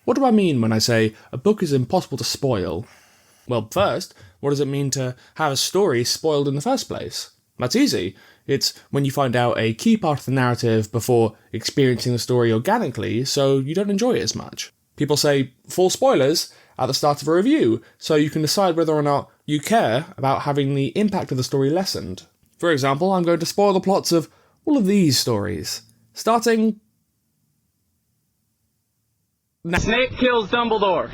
What do I mean when I say a book is impossible to spoil? Well, first, what does it mean to have a story spoiled in the first place? That's easy. It's when you find out a key part of the narrative before experiencing the story organically, so you don't enjoy it as much. People say full spoilers at the start of a review, so you can decide whether or not you care about having the impact of the story lessened. For example, I'm going to spoil the plots of all of these stories, starting... Snape kills Dumbledore.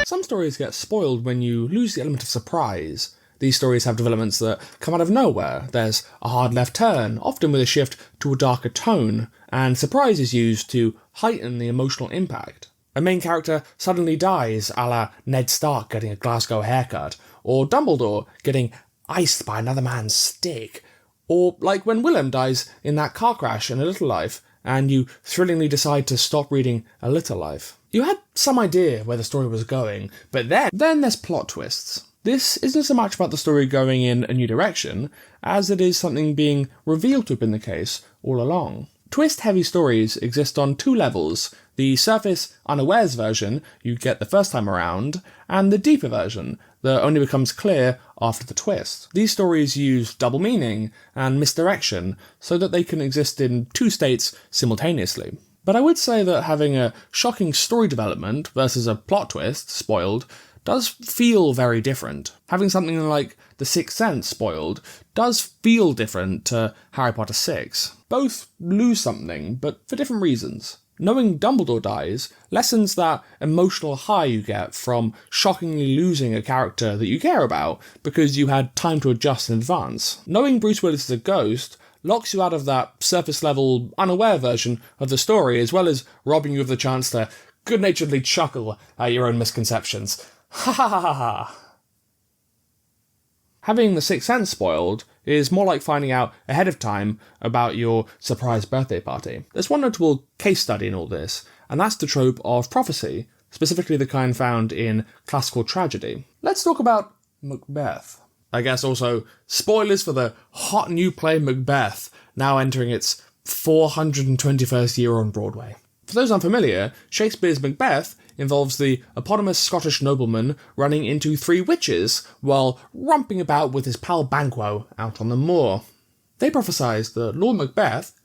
Some stories get spoiled when you lose the element of surprise. These stories have developments that come out of nowhere. There's a hard left turn, often with a shift to a darker tone, and surprise is used to heighten the emotional impact. A main character suddenly dies, a la Ned Stark getting a Glasgow haircut, or Dumbledore getting iced by another man's stick, or like when Willem dies in that car crash in A Little Life, and you thrillingly decide to stop reading A Little Life. You had some idea where the story was going, but then there's plot twists. This isn't so much about the story going in a new direction, as it is something being revealed to have been the case all along. Twist-heavy stories exist on two levels: the surface, unawares version you get the first time around, and the deeper version that only becomes clear after the twist. These stories use double meaning and misdirection so that they can exist in two states simultaneously. But I would say that having a shocking story development versus a plot twist spoiled does feel very different. Having something like The Sixth Sense spoiled does feel different to Harry Potter 6. Both lose something, but for different reasons. Knowing Dumbledore dies lessens that emotional high you get from shockingly losing a character that you care about because you had time to adjust in advance. Knowing Bruce Willis is a ghost locks you out of that surface-level, unaware version of the story, as well as robbing you of the chance to good-naturedly chuckle at your own misconceptions. Ha ha ha ha ha. Having The Sixth Sense spoiled is more like finding out ahead of time about your surprise birthday party. There's one notable case study in all this, and that's the trope of prophecy, specifically the kind found in classical tragedy. Let's talk about Macbeth. I guess also spoilers for the hot new play Macbeth, now entering its 421st year on Broadway. For those unfamiliar, Shakespeare's Macbeth involves the eponymous Scottish nobleman running into three witches while romping about with his pal Banquo out on the moor. They prophesied that Lord Macbeth,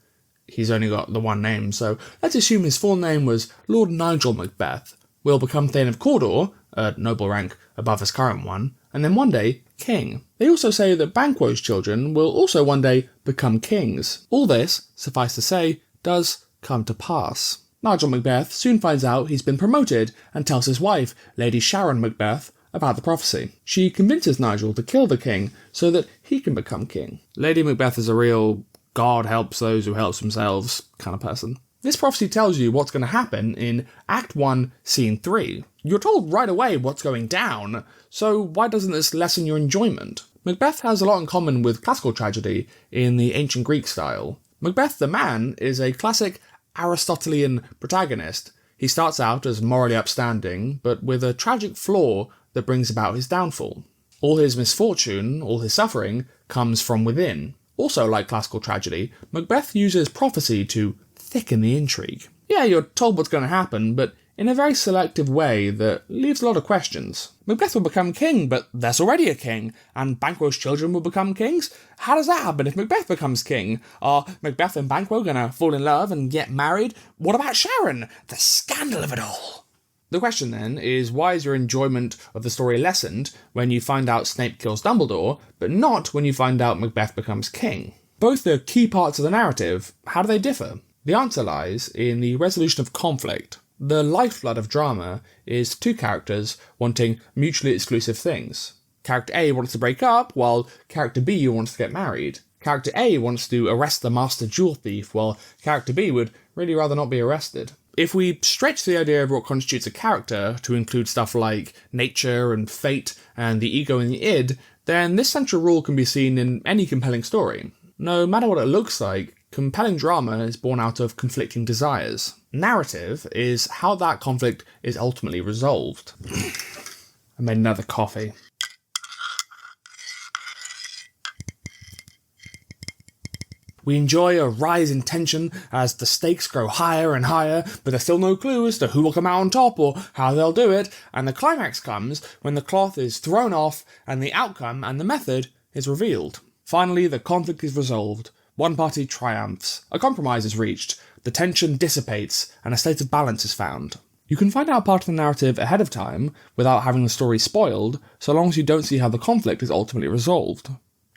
he's only got the one name, so let's assume his full name was Lord Nigel Macbeth, will become Thane of Cawdor, a noble rank above his current one, and then one day, king. They also say that Banquo's children will also one day become kings. All this, suffice to say, does come to pass. Nigel Macbeth soon finds out he's been promoted and tells his wife, Lady Sharon Macbeth, about the prophecy. She convinces Nigel to kill the king so that he can become king. Lady Macbeth is a real God helps those who help themselves kind of person. This prophecy tells you what's going to happen in Act 1, Scene 3. You're told right away what's going down, so why doesn't this lessen your enjoyment? Macbeth has a lot in common with classical tragedy in the ancient Greek style. Macbeth the man is a classic Aristotelian protagonist. He starts out as morally upstanding, but with a tragic flaw that brings about his downfall. All his misfortune, all his suffering, comes from within. Also, like classical tragedy, Macbeth uses prophecy to thicken the intrigue. Yeah, you're told what's going to happen, but in a very selective way that leaves a lot of questions. Macbeth will become king, but there's already a king, and Banquo's children will become kings? How does that happen if Macbeth becomes king? Are Macbeth and Banquo gonna fall in love and get married? What about Sharon? The scandal of it all! The question then is, why is your enjoyment of the story lessened when you find out Snape kills Dumbledore, but not when you find out Macbeth becomes king? Both are key parts of the narrative. How do they differ? The answer lies in the resolution of conflict. The lifeblood of drama is two characters wanting mutually exclusive things. Character A wants to break up, while character B wants to get married. Character A wants to arrest the master jewel thief, while character B would really rather not be arrested. If we stretch the idea of what constitutes a character to include stuff like nature and fate and the ego and the id, then this central rule can be seen in any compelling story. No matter what it looks like, compelling drama is born out of conflicting desires. Narrative is how that conflict is ultimately resolved. I made another coffee. We enjoy a rise in tension as the stakes grow higher and higher, but there's still no clue as to who will come out on top or how they'll do it, and the climax comes when the cloth is thrown off and the outcome and the method is revealed. Finally, the conflict is resolved. One party triumphs, a compromise is reached, the tension dissipates, and a state of balance is found. You can find out part of the narrative ahead of time without having the story spoiled, so long as you don't see how the conflict is ultimately resolved.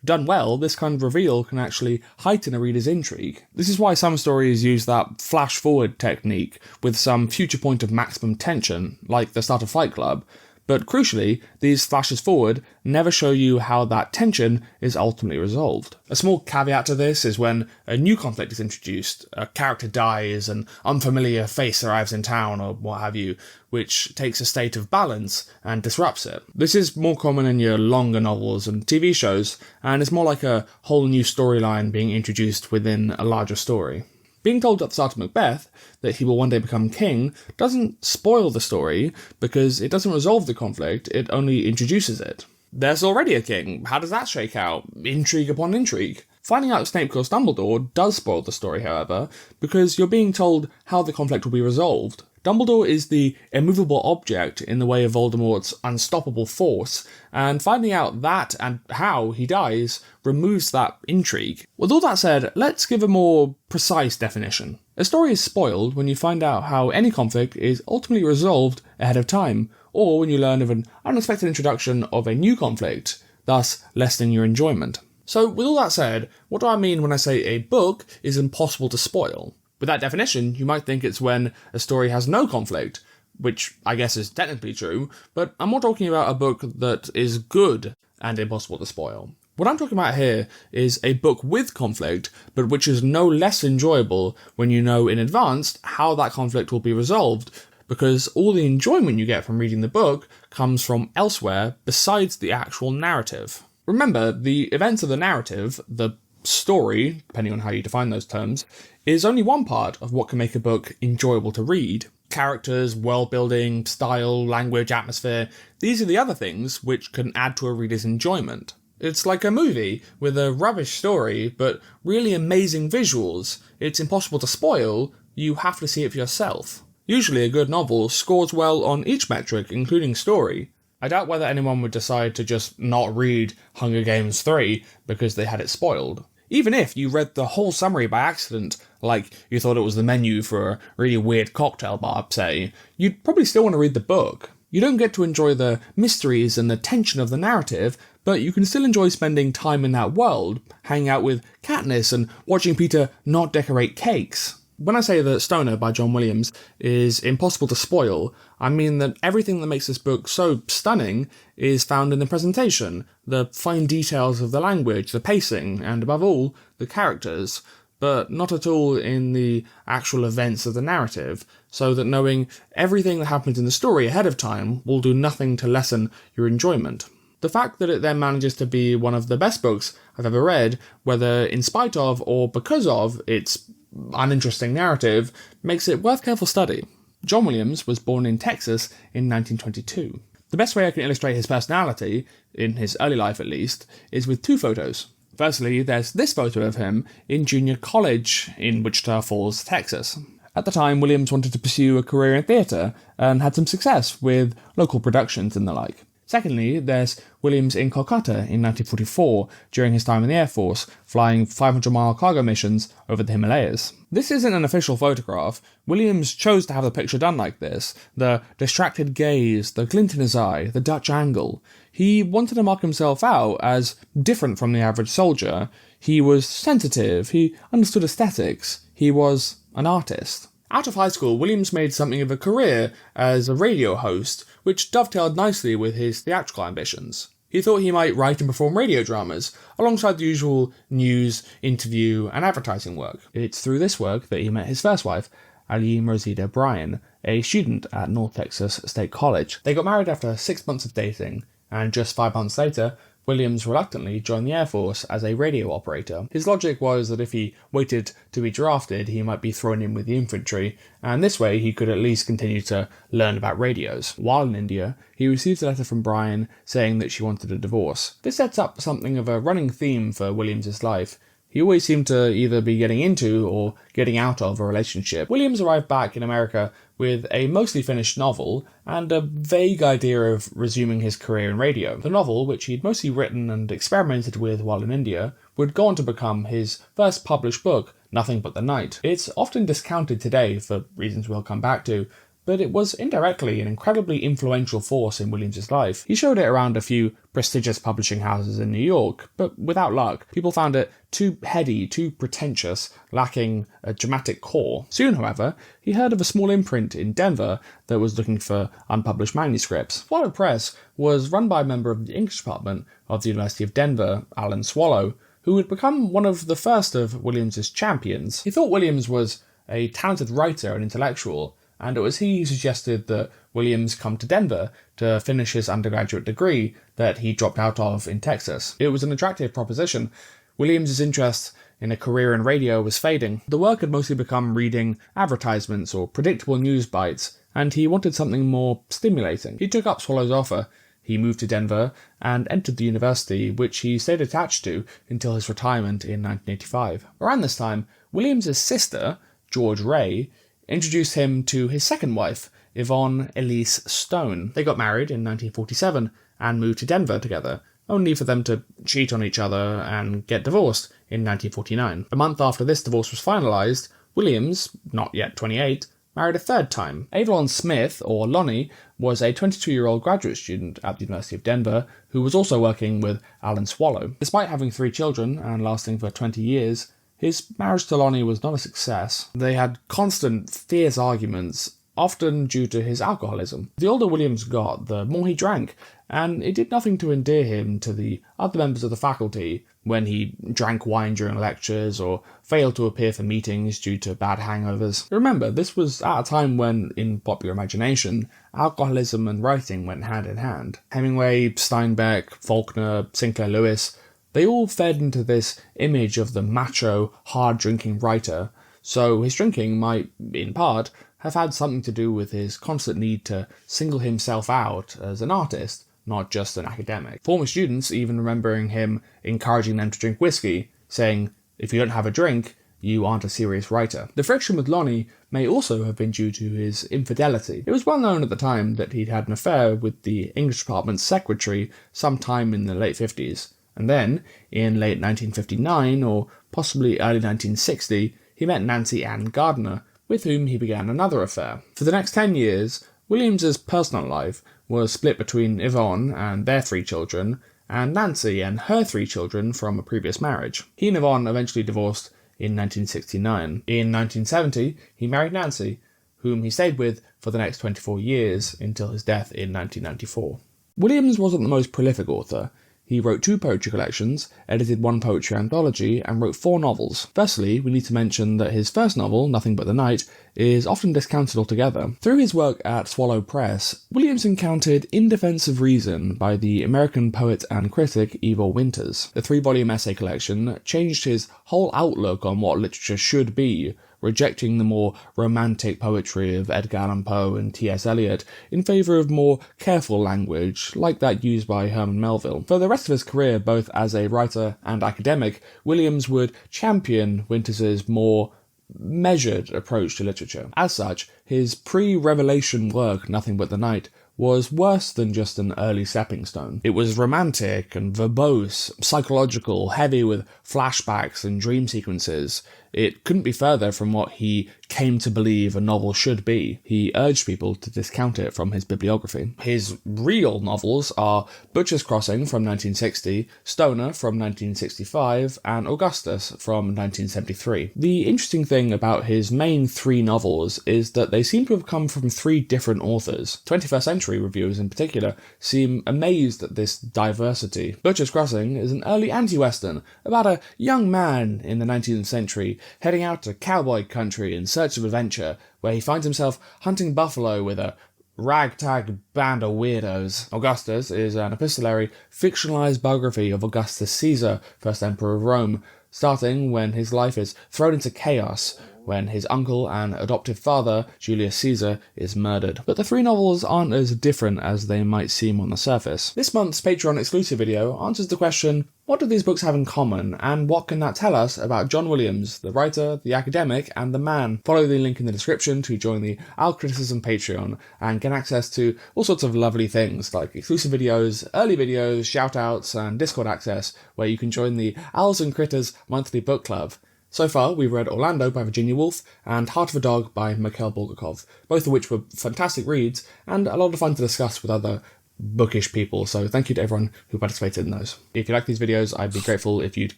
Done well, this kind of reveal can actually heighten a reader's intrigue. This is why some stories use that flash-forward technique with some future point of maximum tension, like the start of Fight Club, but crucially, these flashes forward never show you how that tension is ultimately resolved. A small caveat to this is when a new conflict is introduced, a character dies, an unfamiliar face arrives in town, or what have you, which takes a state of balance and disrupts it. This is more common in your longer novels and TV shows, and it's more like a whole new storyline being introduced within a larger story. Being told at the start of Macbeth that he will one day become king doesn't spoil the story, because it doesn't resolve the conflict, it only introduces it. There's already a king, how does that shake out? Intrigue upon intrigue. Finding out Snape kills Dumbledore does spoil the story, however, because you're being told how the conflict will be resolved. Dumbledore is the immovable object in the way of Voldemort's unstoppable force, and finding out that and how he dies removes that intrigue. With all that said, let's give a more precise definition. A story is spoiled when you find out how any conflict is ultimately resolved ahead of time, or when you learn of an unexpected introduction of a new conflict, thus lessening your enjoyment. So, with all that said, what do I mean when I say a book is impossible to spoil? With that definition, you might think it's when a story has no conflict, which I guess is technically true, but I'm more talking about a book that is good and impossible to spoil. What I'm talking about here is a book with conflict, but which is no less enjoyable when you know in advance how that conflict will be resolved, because all the enjoyment you get from reading the book comes from elsewhere besides the actual narrative. Remember, the events of the narrative, the story, depending on how you define those terms, is only one part of what can make a book enjoyable to read. Characters, world building, style, language, atmosphere, these are the other things which can add to a reader's enjoyment. It's like a movie with a rubbish story but really amazing visuals. It's impossible to spoil, you have to see it for yourself. Usually a good novel scores well on each metric, including story. I doubt whether anyone would decide to just not read Hunger Games 3 because they had it spoiled. Even if you read the whole summary by accident, like you thought it was the menu for a really weird cocktail bar, say, you'd probably still want to read the book. You don't get to enjoy the mysteries and the tension of the narrative, but you can still enjoy spending time in that world, hanging out with Katniss and watching Peter not decorate cakes. When I say that Stoner by John Williams is impossible to spoil, I mean that everything that makes this book so stunning is found in the presentation, the fine details of the language, the pacing, and above all, the characters, but not at all in the actual events of the narrative, so that knowing everything that happens in the story ahead of time will do nothing to lessen your enjoyment. The fact that it then manages to be one of the best books I've ever read, whether in spite of or because of its uninteresting narrative, makes it worth careful study. John Williams was born in Texas in 1922. The best way I can illustrate his personality, in his early life at least, is with two photos. Firstly, there's this photo of him in junior college in Wichita Falls, Texas. At the time, Williams wanted to pursue a career in theatre and had some success with local productions and the like. Secondly, there's Williams in Kolkata in 1944 during his time in the Air Force, flying 500-mile cargo missions over the Himalayas. This isn't an official photograph. Williams chose to have the picture done like this. The distracted gaze, the glint in his eye, the Dutch angle. He wanted to mark himself out as different from the average soldier. He was sensitive, he understood aesthetics, he was an artist. Out of high school, Williams made something of a career as a radio host, which dovetailed nicely with his theatrical ambitions. He thought he might write and perform radio dramas, alongside the usual news, interview, and advertising work. It's through this work that he met his first wife, Aline Rosita Bryan, a student at North Texas State College. They got married after 6 months of dating, and just 5 months later, Williams reluctantly joined the Air Force as a radio operator. His logic was that if he waited to be drafted, he might be thrown in with the infantry, and this way he could at least continue to learn about radios. While in India, he received a letter from Bryan saying that she wanted a divorce. This sets up something of a running theme for Williams' life, He always seemed to either be getting into or getting out of a relationship. Williams arrived back in America with a mostly finished novel and a vague idea of resuming his career in radio. The novel, which he'd mostly written and experimented with while in India, would go on to become his first published book, Nothing But the Night. It's often discounted today for reasons we'll come back to, but it was indirectly an incredibly influential force in Williams's life. He showed it around a few prestigious publishing houses in New York, but without luck. People found it too heady, too pretentious, lacking a dramatic core. Soon, however, he heard of a small imprint in Denver that was looking for unpublished manuscripts. Swallow Press was run by a member of the English department of the University of Denver, Alan Swallow, who would become one of the first of Williams's champions. He thought Williams was a talented writer and intellectual, and it was he who suggested that Williams come to Denver to finish his undergraduate degree that he dropped out of in Texas. It was an attractive proposition. Williams's interest in a career in radio was fading. The work had mostly become reading advertisements or predictable news bites, and he wanted something more stimulating. He took up Swallow's offer. He moved to Denver and entered the university, which he stayed attached to until his retirement in 1985. Around this time, Williams's sister, George Ray, introduced him to his second wife, Yvonne Elise Stone. They got married in 1947 and moved to Denver together, only for them to cheat on each other and get divorced in 1949. A month after this divorce was finalised, Williams, not yet 28, married a third time. Avon Smith, or Lonnie, was a 22-year-old graduate student at the University of Denver who was also working with Alan Swallow. Despite having 3 children and lasting for 20 years, his marriage to Lonnie was not a success. They had constant, fierce arguments, often due to his alcoholism. The older Williams got, the more he drank, and it did nothing to endear him to the other members of the faculty when he drank wine during lectures or failed to appear for meetings due to bad hangovers. Remember, this was at a time when, in popular imagination, alcoholism and writing went hand in hand. Hemingway, Steinbeck, Faulkner, Sinclair Lewis, they all fed into this image of the macho, hard-drinking writer, so his drinking might, in part, have had something to do with his constant need to single himself out as an artist, not just an academic. Former students even remembering him encouraging them to drink whiskey, saying, "If you don't have a drink, you aren't a serious writer." The friction with Lonnie may also have been due to his infidelity. It was well known at the time that he'd had an affair with the English department's secretary sometime in the late 50s. And then, in late 1959, or possibly early 1960, he met Nancy Ann Gardner, with whom he began another affair. For the next 10 years, Williams's personal life was split between Yvonne and their 3 children, and Nancy and her 3 children from a previous marriage. He and Yvonne eventually divorced in 1969. In 1970, he married Nancy, whom he stayed with for the next 24 years until his death in 1994. Williams wasn't the most prolific author. He wrote 2 poetry collections, edited 1 poetry anthology, and wrote 4 novels. Firstly, we need to mention that his first novel, Nothing But the Night, is often discounted altogether. Through his work at Swallow Press, Williams encountered In Defense of Reason by the American poet and critic Ivor Winters. The 3-volume essay collection changed his whole outlook on what literature should be, rejecting the more romantic poetry of Edgar Allan Poe and T.S. Eliot in favour of more careful language, like that used by Herman Melville. For the rest of his career, both as a writer and academic, Williams would champion Winters's more measured approach to literature. As such, his pre-revelation work, Nothing But the Night, was worse than just an early stepping stone. It was romantic and verbose, psychological, heavy with flashbacks and dream sequences. It couldn't be further from what he came to believe a novel should be. He urged people to discount it from his bibliography. His real novels are Butcher's Crossing from 1960, Stoner from 1965, and Augustus from 1973. The interesting thing about his main 3 novels is that they seem to have come from 3 different authors. 21st century reviewers in particular seem amazed at this diversity. Butcher's Crossing is an early anti-western about a young man in the 19th century heading out to cowboy country in search of adventure, where he finds himself hunting buffalo with a ragtag band of weirdos. Augustus is an epistolary, fictionalized biography of Augustus Caesar, first emperor of Rome, starting when his life is thrown into chaos when his uncle and adoptive father, Julius Caesar, is murdered. But the three novels aren't as different as they might seem on the surface. This month's Patreon exclusive video answers the question, what do these books have in common, and what can that tell us about John Williams, the writer, the academic, and the man? Follow the link in the description to join the Our Criticism Patreon and get access to all sorts of lovely things like exclusive videos, early videos, shoutouts, and Discord access, where you can join the Owls and Critters monthly book club. So far, we've read Orlando by Virginia Woolf and Heart of a Dog by Mikhail Bulgakov, both of which were fantastic reads and a lot of fun to discuss with other bookish people, so thank you to everyone who participated in those. If you like these videos, I'd be grateful if you'd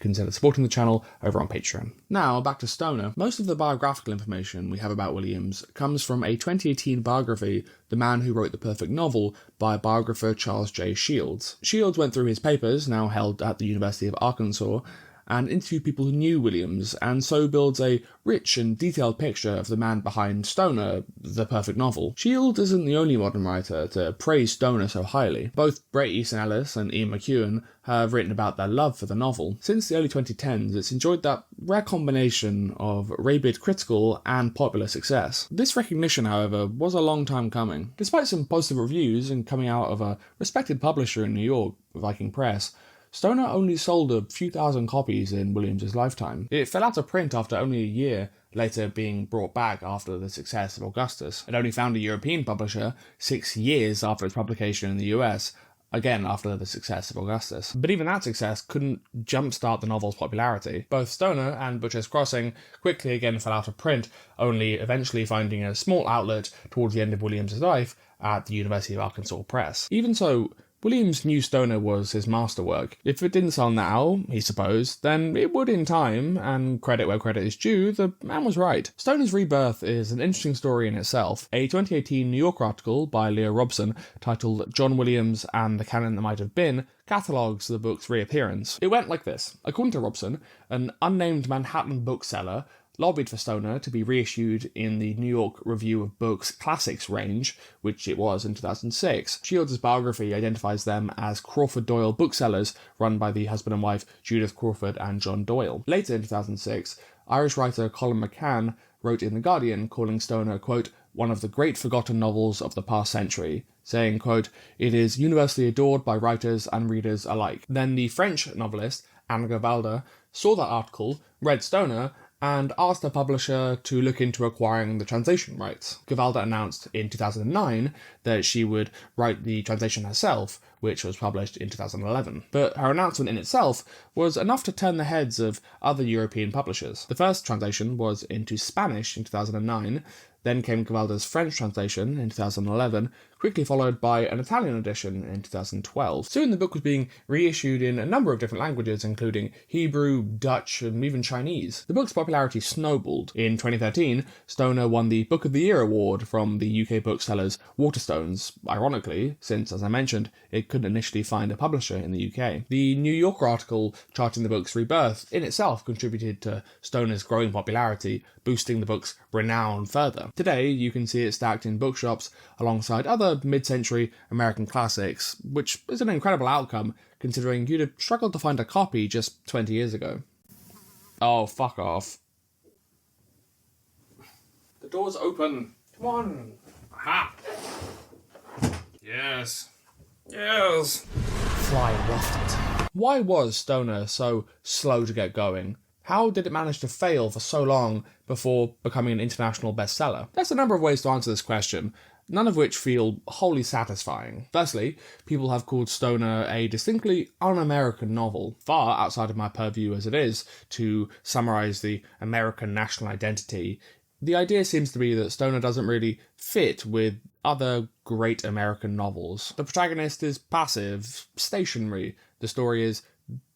consider supporting the channel over on Patreon. Now, back to Stoner. Most of the biographical information we have about Williams comes from a 2018 biography, The Man Who Wrote the Perfect Novel, by biographer Charles J. Shields. Shields went through his papers, now held at the University of Arkansas, and interviewed people who knew Williams, and so builds a rich and detailed picture of the man behind Stoner, the perfect novel. Shields isn't the only modern writer to praise Stoner so highly. Both Bret Easton Ellis and Ian McEwan have written about their love for the novel. Since the early 2010s, it's enjoyed that rare combination of rabid critical and popular success. This recognition, however, was a long time coming. Despite some positive reviews and coming out of a respected publisher in New York, Viking Press, Stoner only sold a few thousand copies in Williams' lifetime. It fell out of print after only a year, later being brought back after the success of Augustus. It only found a European publisher 6 years after its publication in the US, again after the success of Augustus. But even that success couldn't jumpstart the novel's popularity. Both Stoner and Butcher's Crossing quickly again fell out of print, only eventually finding a small outlet towards the end of Williams' life at the University of Arkansas Press. Even so, Williams knew Stoner was his masterwork. If it didn't sell now, he supposed, then it would in time, and credit where credit is due, the man was right. Stoner's rebirth is an interesting story in itself. A 2018 New Yorker article by Leah Robson, titled John Williams and the Canon That Might Have Been, catalogues the book's reappearance. It went like this. According to Robson, an unnamed Manhattan bookseller lobbied for Stoner to be reissued in the New York Review of Books Classics range, which it was in 2006. Shields' biography identifies them as Crawford Doyle booksellers run by the husband and wife Judith Crawford and John Doyle. Later in 2006, Irish writer Colin McCann wrote in The Guardian calling Stoner, quote, one of the great forgotten novels of the past century, saying, quote, it is universally adored by writers and readers alike. Then the French novelist Anne Gavalda saw that article, read Stoner, and asked the publisher to look into acquiring the translation rights. Gavalda announced in 2009 that she would write the translation herself, which was published in 2011. But her announcement in itself was enough to turn the heads of other European publishers. The first translation was into Spanish in 2009, then came Gavalda's French translation in 2011, quickly followed by an Italian edition in 2012. Soon the book was being reissued in a number of different languages, including Hebrew, Dutch, and even Chinese. The book's popularity snowballed. In 2013, Stoner won the Book of the Year award from the UK booksellers Waterstones, ironically, since, as I mentioned, it couldn't initially find a publisher in the UK. The New Yorker article charting the book's rebirth in itself contributed to Stoner's growing popularity, boosting the book's renown further. Today, you can see it stacked in bookshops alongside other mid-century American classics, which is an incredible outcome considering you'd have struggled to find a copy just 20 years ago. Oh, fuck off. The door's open. Come on. Aha. Yes. Yes. Fly wafted. Why was Stoner so slow to get going? How did it manage to fail for so long before becoming an international bestseller? There's a number of ways to answer this question, none of which feel wholly satisfying. Firstly, people have called Stoner a distinctly un-American novel, far outside of my purview as it is to summarise the American national identity. The idea seems to be that Stoner doesn't really fit with other great American novels. The protagonist is passive, stationary. The story is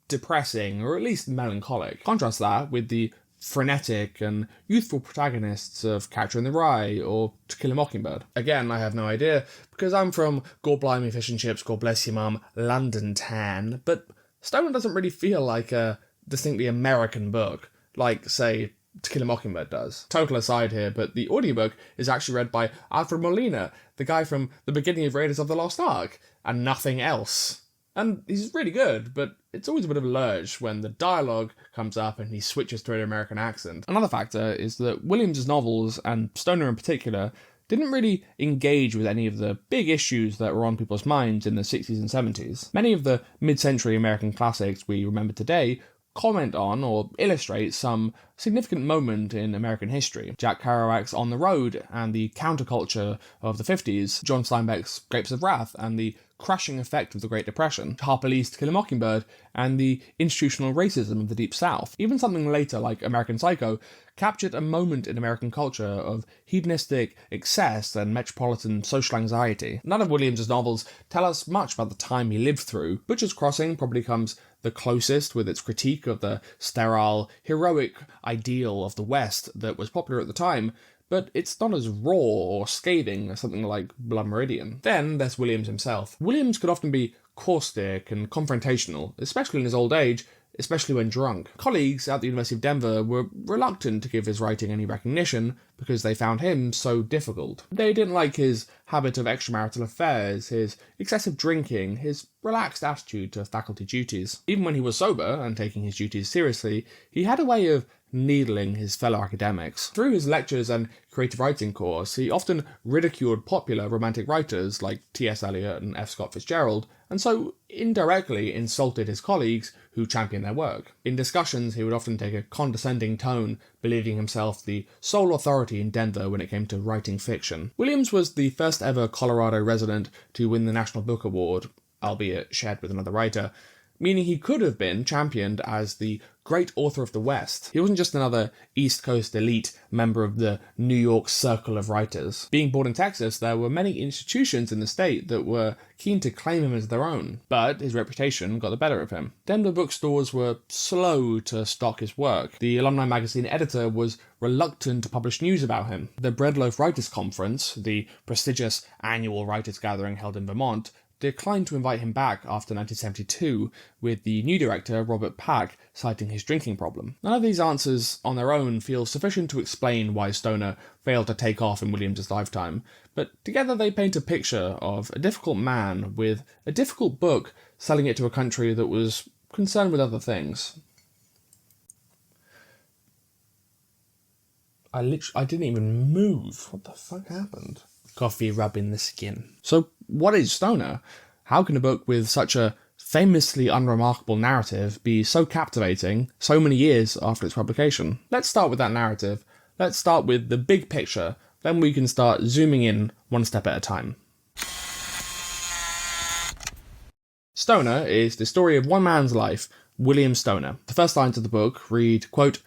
depressing, or at least melancholic. Contrast that with the frenetic and youthful protagonists of Catcher in the Rye or To Kill a Mockingbird. Again, I have no idea, because I'm from God Blimey Fish and Chips, God Bless Your Mum, London Tan, but Stoner doesn't really feel like a distinctly American book, like, say, To Kill a Mockingbird does. Total aside here, but the audiobook is actually read by Alfred Molina, the guy from the beginning of Raiders of the Lost Ark, and nothing else. And he's really good, but it's always a bit of a lurch when the dialogue comes up and he switches to an American accent. Another factor is that Williams' novels, and Stoner in particular, didn't really engage with any of the big issues that were on people's minds in the 60s and 70s. Many of the mid-century American classics we remember today comment on or illustrate some significant moment in American history. Jack Kerouac's On the Road and the counterculture of the 50s, John Steinbeck's Grapes of Wrath and the crushing effect of the Great Depression, Harper Lee's To Kill a Mockingbird and the institutional racism of the Deep South. Even something later like American Psycho captured a moment in American culture of hedonistic excess and metropolitan social anxiety. None of Williams's novels tell us much about the time he lived through. Butcher's Crossing probably comes the closest with its critique of the sterile, heroic ideal of the West that was popular at the time, but it's not as raw or scathing as something like Blood Meridian. Then there's Williams himself. Williams could often be caustic and confrontational, especially in his old age, especially when drunk. Colleagues at the University of Denver were reluctant to give his writing any recognition because they found him so difficult. They didn't like his habit of extramarital affairs, his excessive drinking, his relaxed attitude to faculty duties. Even when he was sober and taking his duties seriously, he had a way of needling his fellow academics. Through his lectures and creative writing course, he often ridiculed popular romantic writers like T.S. Eliot and F. Scott Fitzgerald, and so indirectly insulted his colleagues who championed their work. In discussions, he would often take a condescending tone, believing himself the sole authority in Denver when it came to writing fiction. Williams was the first ever Colorado resident to win the National Book Award, albeit shared with another writer, meaning he could have been championed as the great author of the West. He wasn't just another East Coast elite member of the New York Circle of Writers. Being born in Texas, there were many institutions in the state that were keen to claim him as their own, but his reputation got the better of him. Denver bookstores were slow to stock his work. The alumni magazine editor was reluctant to publish news about him. The Breadloaf Writers Conference, the prestigious annual writers gathering held in Vermont, declined to invite him back after 1972, with the new director, Robert Pack, citing his drinking problem. None of these answers on their own feel sufficient to explain why Stoner failed to take off in Williams' lifetime, but together they paint a picture of a difficult man with a difficult book selling it to a country that was concerned with other things. I didn't even move. What the fuck happened? Coffee rubbing the skin. So, what is Stoner? How can a book with such a famously unremarkable narrative be so captivating so many years after its publication? Let's start with that narrative. Let's start with the big picture, then we can start zooming in one step at a time. Stoner is the story of one man's life, William Stoner. The first lines of the book read, quote,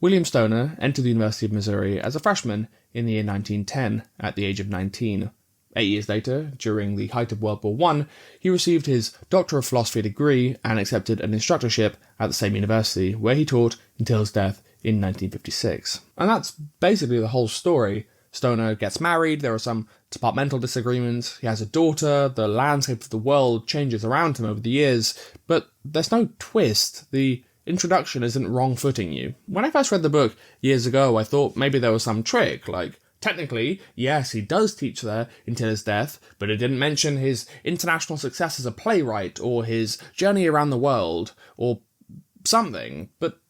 William Stoner entered the University of Missouri as a freshman in the year 1910, at the age of 19. 8 years later, during the height of World War I, he received his Doctor of Philosophy degree and accepted an instructorship at the same university, where he taught until his death in 1956. And that's basically the whole story. Stoner gets married, there are some departmental disagreements, he has a daughter, the landscape of the world changes around him over the years, but there's no twist. The introduction isn't wrong-footing you. When I first read the book years ago, I thought maybe there was some trick, like, technically, yes, he does teach there until his death, but it didn't mention his international success as a playwright, or his journey around the world, or something. But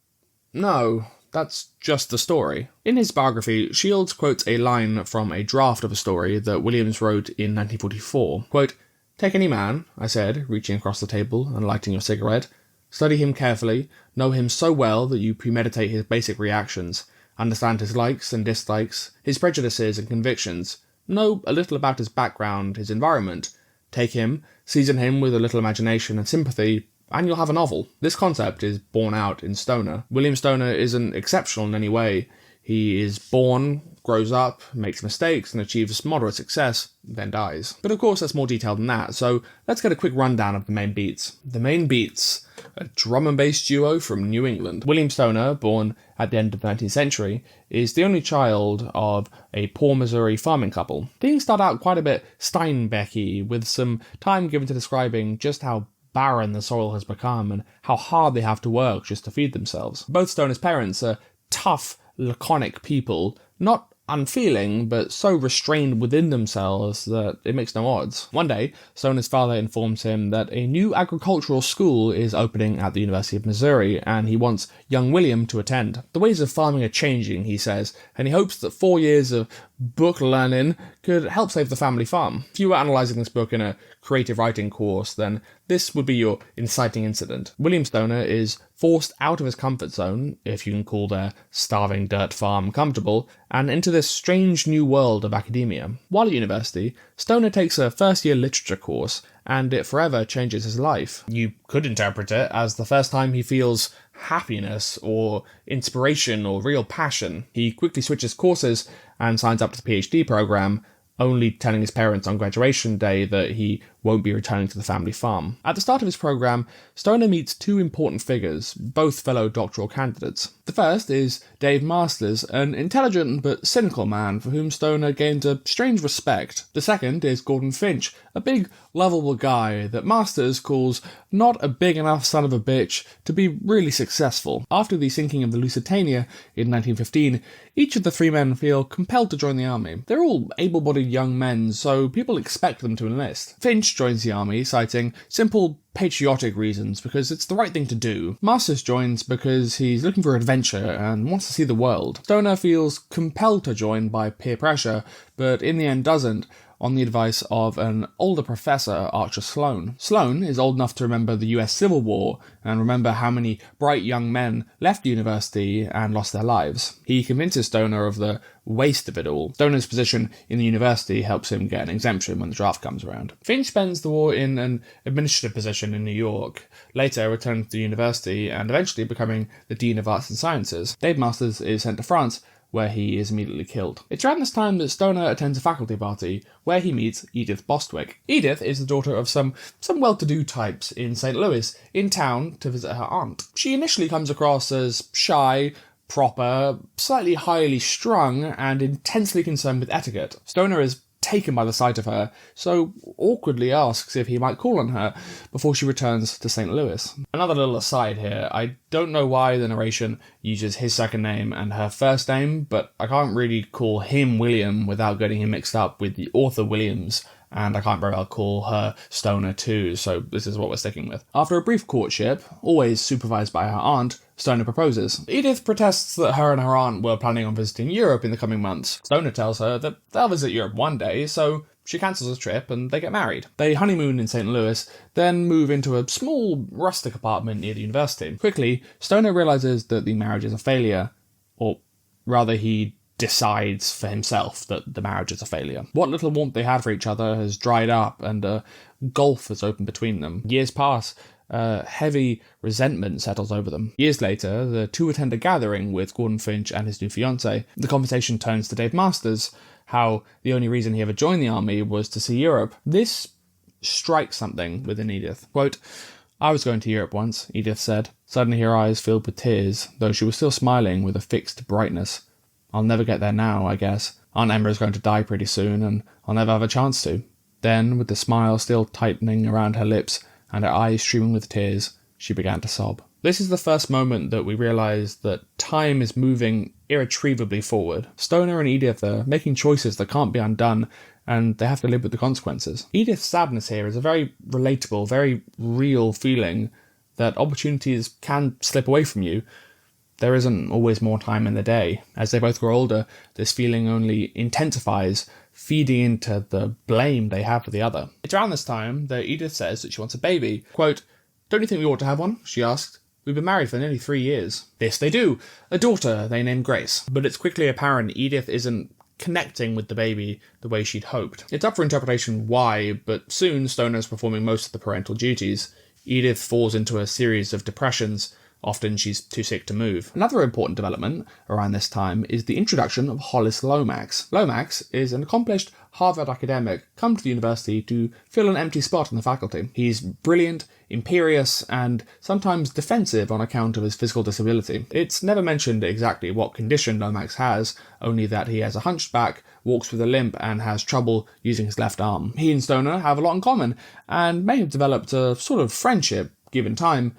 no, that's just the story. In his biography, Shields quotes a line from a draft of a story that Williams wrote in 1944. Quote, "Take any man," I said, reaching across the table and lighting a cigarette. "Study him carefully, know him so well that you premeditate his basic reactions, understand his likes and dislikes, his prejudices and convictions, know a little about his background, his environment. Take him, season him with a little imagination and sympathy, and you'll have a novel." This concept is borne out in Stoner. William Stoner isn't exceptional in any way. He is born, grows up, makes mistakes, and achieves moderate success, then dies. But of course that's more detailed than that, so let's get a quick rundown of the main beats. The main beats: a drum and bass duo from New England. William Stoner, born at the end of the 19th century, is the only child of a poor Missouri farming couple. Things start out quite a bit Steinbeck-y, with some time given to describing just how barren the soil has become and how hard they have to work just to feed themselves. Both Stoner's parents are tough, laconic people, not unfeeling, but so restrained within themselves that it makes no odds. One day, Stoner's father informs him that a new agricultural school is opening at the University of Missouri, and he wants young William to attend. The ways of farming are changing, he says, and he hopes that 4 years of book learning could help save the family farm. If you were analysing this book in a creative writing course, then this would be your inciting incident. William Stoner is forced out of his comfort zone, if you can call their starving dirt farm comfortable, and into this strange new world of academia. While at university, Stoner takes a first-year literature course, and it forever changes his life. You could interpret it as the first time he feels happiness or inspiration or real passion. He quickly switches courses and signs up to the PhD program, only telling his parents on graduation day that he won't be returning to the family farm. At the start of his program, Stoner meets two important figures, both fellow doctoral candidates. The first is Dave Masters, an intelligent but cynical man for whom Stoner gains a strange respect. The second is Gordon Finch, a big, lovable guy that Masters calls not a big enough son of a bitch to be really successful. After the sinking of the Lusitania in 1915, each of the three men feel compelled to join the army. They're all able-bodied young men, so people expect them to enlist. Finch joins the army, citing simple patriotic reasons, because it's the right thing to do. Masters joins because he's looking for adventure and wants to see the world. Stoner feels compelled to join by peer pressure, but in the end doesn't, on the advice of an older professor, Archer Sloan. Sloan is old enough to remember the US Civil War and remember how many bright young men left the university and lost their lives. He convinces Stoner of the waste of it all. Stoner's position in the university helps him get an exemption when the draft comes around. Finch spends the war in an administrative position in New York, later returning to the university and eventually becoming the Dean of Arts and Sciences. Dave Masters is sent to France, where he is immediately killed. It's around this time that Stoner attends a faculty party, where he meets Edith Bostwick. Edith is the daughter of some well-to-do types in St. Louis, in town to visit her aunt. She initially comes across as shy, proper, slightly highly strung, and intensely concerned with etiquette. Stoner is taken by the sight of her, so awkwardly asks if he might call on her before she returns to St. Louis. Another little aside here, I don't know why the narration uses his second name and her first name, but I can't really call him William without getting him mixed up with the author Williams, and I can't very well call her Stoner too, so this is what we're sticking with. After a brief courtship, always supervised by her aunt, Stoner proposes. Edith protests that her and her aunt were planning on visiting Europe in the coming months. Stoner tells her that they'll visit Europe one day, so she cancels the trip and they get married. They honeymoon in St. Louis, then move into a small, rustic apartment near the university. Quickly, Stoner realizes that the marriage is a failure, or rather he decides for himself that the marriage is a failure. What little warmth they had for each other has dried up and a gulf has opened between them. Years pass, heavy resentment settles over them. Years later, the two attend a gathering with Gordon Finch and his new fiancée. The conversation turns to Dave Masters, how the only reason he ever joined the army was to see Europe. This strikes something within Edith. Quote, "I was going to Europe once," Edith said. Suddenly her eyes filled with tears, though she was still smiling with a fixed brightness. "I'll never get there now, I guess. Aunt Emma is going to die pretty soon, and I'll never have a chance to." Then, with the smile still tightening around her lips and her eyes streaming with tears, she began to sob. This is the first moment that we realise that time is moving irretrievably forward. Stoner and Edith are making choices that can't be undone, and they have to live with the consequences. Edith's sadness here is a very relatable, very real feeling that opportunities can slip away from you. There isn't always more time in the day. As they both grow older, this feeling only intensifies, feeding into the blame they have for the other. It's around this time that Edith says that she wants a baby. Quote, "Don't you think we ought to have one?" she asked. "We've been married for nearly 3 years. This they do. A daughter they name Grace. But it's quickly apparent Edith isn't connecting with the baby the way she'd hoped. It's up for interpretation why, but soon Stoner's performing most of the parental duties. Edith falls into a series of depressions. Often she's too sick to move. Another important development around this time is the introduction of Hollis Lomax. Lomax is an accomplished Harvard academic come to the university to fill an empty spot in the faculty. He's brilliant, imperious, and sometimes defensive on account of his physical disability. It's never mentioned exactly what condition Lomax has, only that he has a hunched back, walks with a limp, and has trouble using his left arm. He and Stoner have a lot in common, and may have developed a sort of friendship, given time,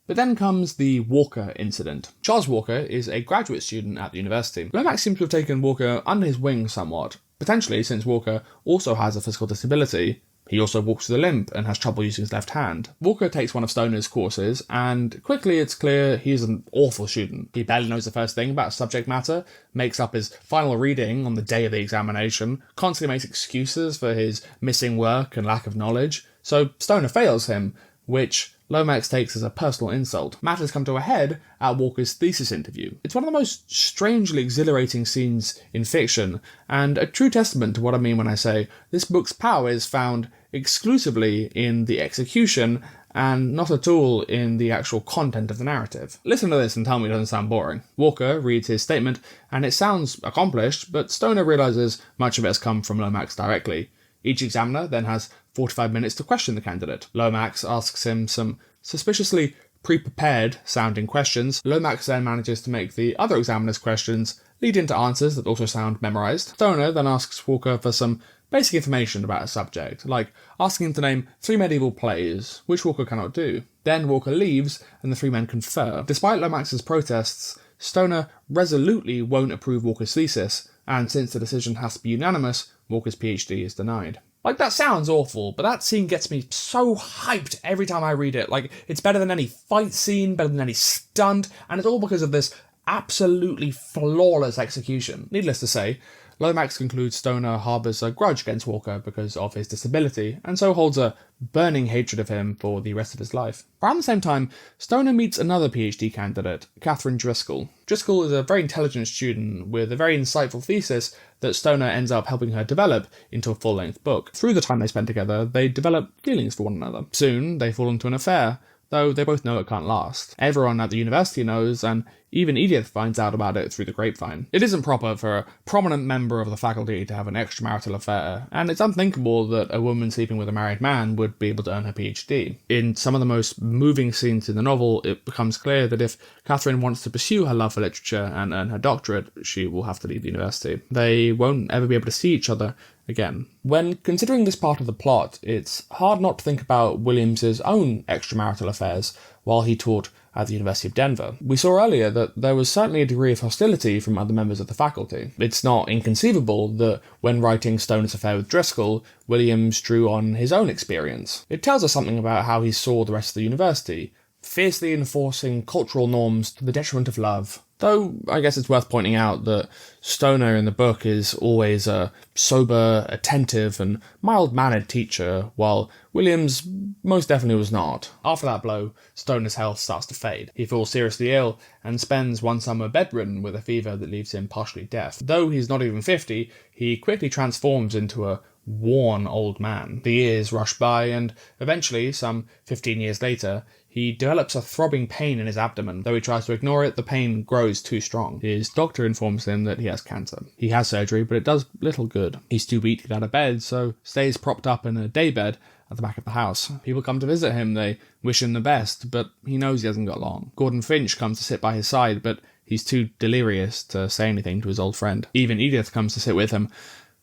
But then comes the Walker incident. Charles Walker is a graduate student at the university. Lomax seems to have taken Walker under his wing somewhat, potentially since Walker also has a physical disability. He also walks with a limp and has trouble using his left hand. Walker takes one of Stoner's courses, and quickly it's clear he's an awful student. He barely knows the first thing about subject matter, makes up his final reading on the day of the examination, constantly makes excuses for his missing work and lack of knowledge. So Stoner fails him, which Lomax takes as a personal insult. Matters come to a head at Walker's thesis interview. It's one of the most strangely exhilarating scenes in fiction, and a true testament to what I mean when I say this book's power is found exclusively in the execution and not at all in the actual content of the narrative. Listen to this and tell me it doesn't sound boring. Walker reads his statement, and it sounds accomplished, but Stoner realises much of it has come from Lomax directly. Each examiner then has 45 minutes to question the candidate. Lomax asks him some suspiciously pre-prepared sounding questions. Lomax then manages to make the other examiner's questions lead into answers that also sound memorised. Stoner then asks Walker for some basic information about a subject, like asking him to name 3 medieval plays, which Walker cannot do. Then Walker leaves and the 3 men confer. Despite Lomax's protests, Stoner resolutely won't approve Walker's thesis, and since the decision has to be unanimous, Walker's PhD is denied. Like, that sounds awful, but that scene gets me so hyped every time I read it. Like, it's better than any fight scene, better than any stunt, and it's all because of this absolutely flawless execution. Needless to say, Lomax concludes Stoner harbours a grudge against Walker because of his disability, and so holds a burning hatred of him for the rest of his life. Around the same time, Stoner meets another PhD candidate, Catherine Driscoll. Driscoll is a very intelligent student with a very insightful thesis that Stoner ends up helping her develop into a full-length book. Through the time they spend together, they develop feelings for one another. Soon, they fall into an affair, though they both know it can't last. Everyone at the university knows, and even Edith finds out about it through the grapevine. It isn't proper for a prominent member of the faculty to have an extramarital affair, and it's unthinkable that a woman sleeping with a married man would be able to earn her PhD. In some of the most moving scenes in the novel, it becomes clear that if Catherine wants to pursue her love for literature and earn her doctorate, she will have to leave the university. They won't ever be able to see each other again. When considering this part of the plot, it's hard not to think about Williams's own extramarital affairs while he taught at the University of Denver. We saw earlier that there was certainly a degree of hostility from other members of the faculty. It's not inconceivable that when writing Stoner's affair with Driscoll, Williams drew on his own experience. It tells us something about how he saw the rest of the university, fiercely enforcing cultural norms to the detriment of love. Though, I guess it's worth pointing out that Stoner in the book is always a sober, attentive, and mild-mannered teacher, while Williams most definitely was not. After that blow, Stoner's health starts to fade. He falls seriously ill, and spends one summer bedridden with a fever that leaves him partially deaf. Though he's not even 50, he quickly transforms into a worn old man. The years rush by, and eventually, some 15 years later, he develops a throbbing pain in his abdomen. Though he tries to ignore it, the pain grows too strong. His doctor informs him that he has cancer. He has surgery, but it does little good. He's too weak to get out of bed, so stays propped up in a daybed at the back of the house. People come to visit him, they wish him the best, but he knows he hasn't got long. Gordon Finch comes to sit by his side, but he's too delirious to say anything to his old friend. Even Edith comes to sit with him.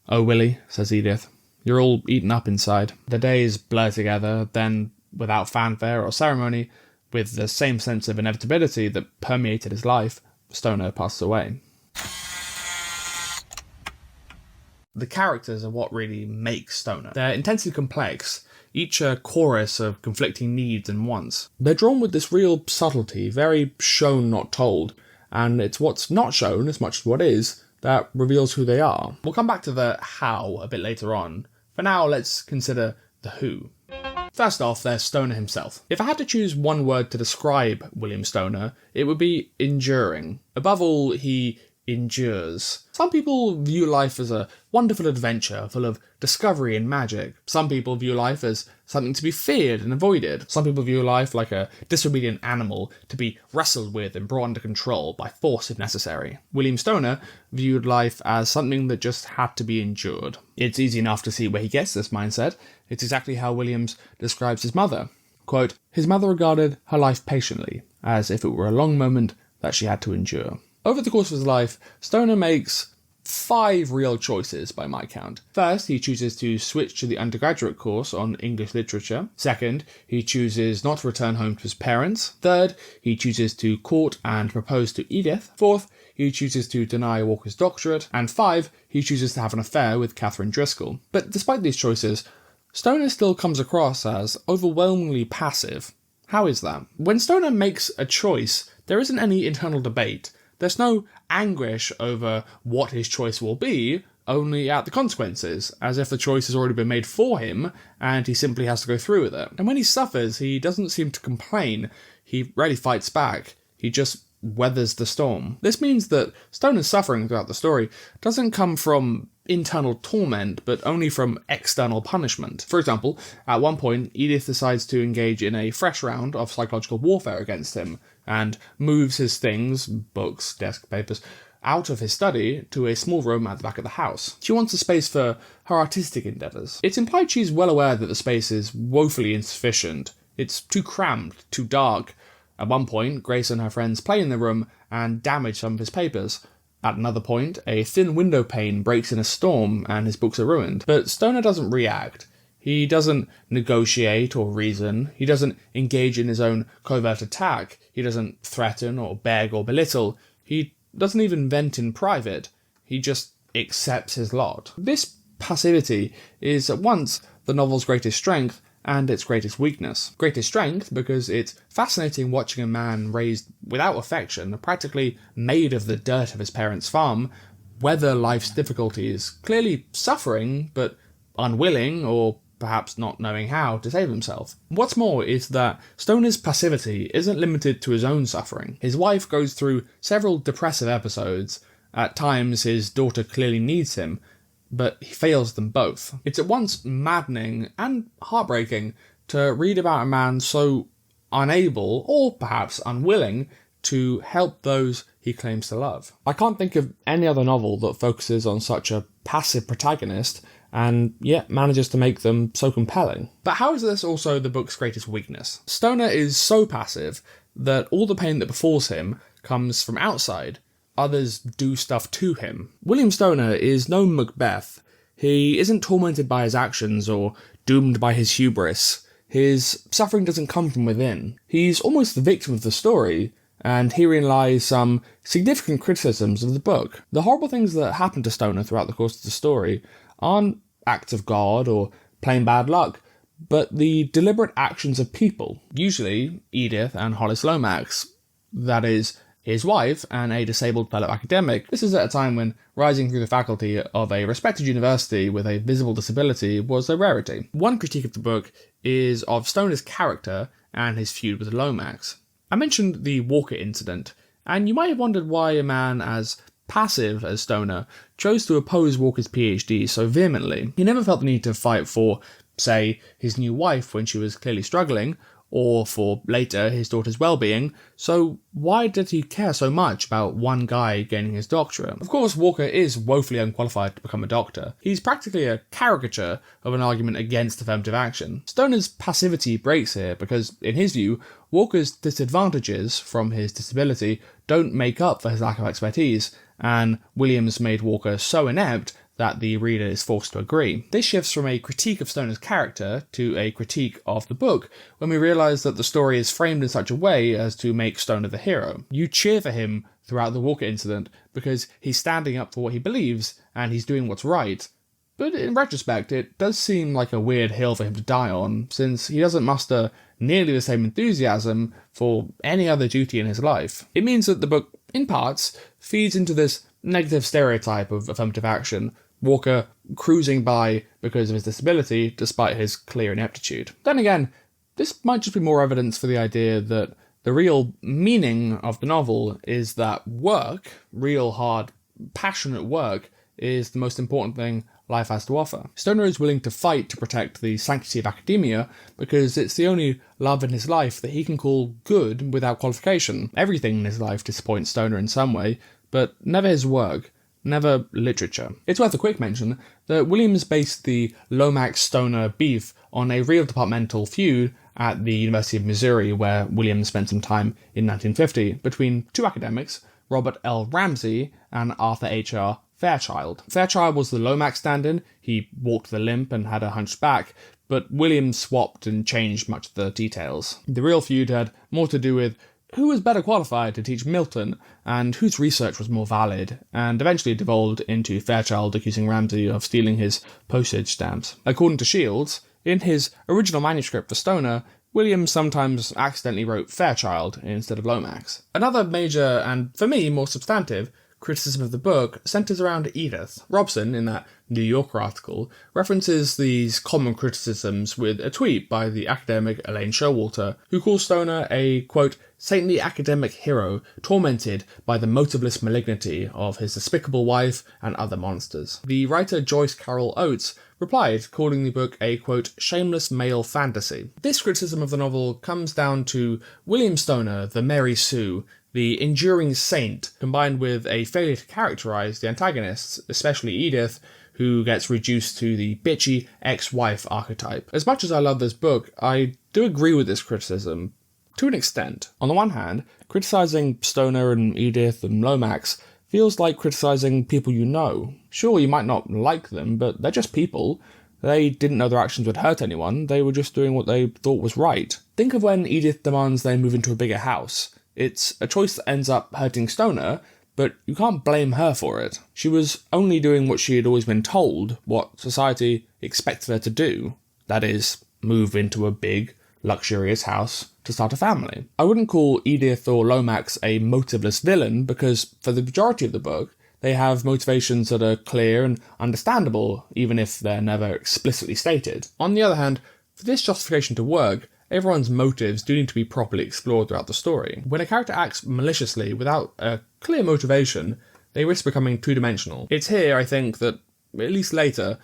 "Oh, Willie," says Edith, "you're all eaten up inside." The days blur together, then, without fanfare or ceremony, with the same sense of inevitability that permeated his life, Stoner passes away. The characters are what really makes Stoner. They're intensely complex, each a chorus of conflicting needs and wants. They're drawn with this real subtlety, very shown not told, and it's what's not shown as much as what is that reveals who they are. We'll come back to the how a bit later on. For now, let's consider the who. First off, there's Stoner himself. If I had to choose one word to describe William Stoner, it would be enduring. Above all, he endures. Some people view life as a wonderful adventure full of discovery and magic. Some people view life as something to be feared and avoided. Some people view life like a disobedient animal to be wrestled with and brought under control by force if necessary. William Stoner viewed life as something that just had to be endured. It's easy enough to see where he gets this mindset. It's exactly how Williams describes his mother. Quote, "His mother regarded her life patiently, as if it were a long moment that she had to endure." Over the course of his life, Stoner makes 5 real choices by my count. First, he chooses to switch to the undergraduate course on English literature. Second, he chooses not to return home to his parents. Third, he chooses to court and propose to Edith. Fourth, he chooses to deny Walker's doctorate. And 5, he chooses to have an affair with Catherine Driscoll. But despite these choices, Stoner still comes across as overwhelmingly passive. How is that? When Stoner makes a choice, there isn't any internal debate. There's no anguish over what his choice will be, only at the consequences, as if the choice has already been made for him, and he simply has to go through with it. And when he suffers, he doesn't seem to complain. He rarely fights back. He just weathers the storm. This means that Stoner's suffering throughout the story doesn't come from internal torment, but only from external punishment. For example, at one point, Edith decides to engage in a fresh round of psychological warfare against him, and moves his things, books, desk papers, out of his study to a small room at the back of the house. She wants a space for her artistic endeavours. It's implied she's well aware that the space is woefully insufficient. It's too crammed, too dark. At one point, Grace and her friends play in the room and damage some of his papers. At another point, a thin window pane breaks in a storm and his books are ruined. But Stoner doesn't react. He doesn't negotiate or reason. He doesn't engage in his own covert attack. He doesn't threaten or beg or belittle. He doesn't even vent in private. He just accepts his lot. This passivity is at once the novel's greatest strength and its greatest weakness. Greatest strength because it's fascinating watching a man raised without affection, practically made of the dirt of his parents' farm, weather life's difficulties, clearly suffering, but unwilling or perhaps not knowing how to save himself. What's more is that Stoner's passivity isn't limited to his own suffering. His wife goes through several depressive episodes. At times his daughter clearly needs him, but he fails them both. It's at once maddening and heartbreaking to read about a man so unable, or perhaps unwilling, to help those he claims to love. I can't think of any other novel that focuses on such a passive protagonist and yet manages to make them so compelling. But how is this also the book's greatest weakness? Stoner is so passive that all the pain that befalls him comes from outside. Others do stuff to him. William Stoner is no Macbeth. He isn't tormented by his actions or doomed by his hubris. His suffering doesn't come from within. He's almost the victim of the story, and herein lies some significant criticisms of the book. The horrible things that happen to Stoner throughout the course of the story aren't acts of God or plain bad luck, but the deliberate actions of people, usually Edith and Hollis Lomax, that is, his wife and a disabled fellow academic. This is at a time when rising through the faculty of a respected university with a visible disability was a rarity. One critique of the book is of Stoner's character and his feud with Lomax. I mentioned the Walker incident, and you might have wondered why a man as passive as Stoner chose to oppose Walker's PhD so vehemently. He never felt the need to fight for, say, his new wife when she was clearly struggling, or for, later, his daughter's well-being, so why did he care so much about one guy gaining his doctorate? Of course, Walker is woefully unqualified to become a doctor. He's practically a caricature of an argument against affirmative action. Stoner's passivity breaks here because, in his view, Walker's disadvantages from his disability don't make up for his lack of expertise, and Williams made Walker so inept that the reader is forced to agree. This shifts from a critique of Stoner's character to a critique of the book when we realise that the story is framed in such a way as to make Stoner the hero. You cheer for him throughout the Walker incident because he's standing up for what he believes and he's doing what's right. But in retrospect, it does seem like a weird hill for him to die on, since he doesn't muster nearly the same enthusiasm for any other duty in his life. It means that the book, in parts, feeds into this negative stereotype of affirmative action, Walker cruising by because of his disability despite his clear ineptitude. Then again, this might just be more evidence for the idea that the real meaning of the novel is that work, real hard, passionate work, is the most important thing life has to offer. Stoner is willing to fight to protect the sanctity of academia because it's the only love in his life that he can call good without qualification. Everything in his life disappoints Stoner in some way, but never his work. Never literature. It's worth a quick mention that Williams based the Lomax-Stoner beef on a real departmental feud at the University of Missouri, where Williams spent some time in 1950 between two academics, Robert L. Ramsey and Arthur H.R. Fairchild. Fairchild was the Lomax stand-in. He walked the limp and had a hunched back, but Williams swapped and changed much of the details. The real feud had more to do with who was better qualified to teach Milton, and whose research was more valid, and eventually devolved into Fairchild accusing Ramsay of stealing his postage stamps. According to Shields, in his original manuscript for Stoner, Williams sometimes accidentally wrote Fairchild instead of Lomax. Another major, and for me more substantive, criticism of the book centres around Edith. Robson, in that New Yorker article, references these common criticisms with a tweet by the academic Elaine Showalter, who calls Stoner a, quote, saintly academic hero tormented by the motiveless malignity of his despicable wife and other monsters. The writer Joyce Carol Oates replied, calling the book a, quote, shameless male fantasy. This criticism of the novel comes down to William Stoner, the Mary Sue, the enduring saint, combined with a failure to characterise the antagonists, especially Edith, who gets reduced to the bitchy ex-wife archetype. As much as I love this book, I do agree with this criticism, to an extent. On the one hand, criticising Stoner and Edith and Lomax feels like criticising people you know. Sure, you might not like them, but they're just people. They didn't know their actions would hurt anyone, they were just doing what they thought was right. Think of when Edith demands they move into a bigger house. It's a choice that ends up hurting Stoner, but you can't blame her for it. She was only doing what she had always been told, what society expected her to do. That is, move into a big, luxurious house to start a family. I wouldn't call Edith or Lomax a motiveless villain, because for the majority of the book, they have motivations that are clear and understandable, even if they're never explicitly stated. On the other hand, for this justification to work, everyone's motives do need to be properly explored throughout the story. When a character acts maliciously without a clear motivation, they risk becoming two-dimensional. It's here, I think, that, at least later,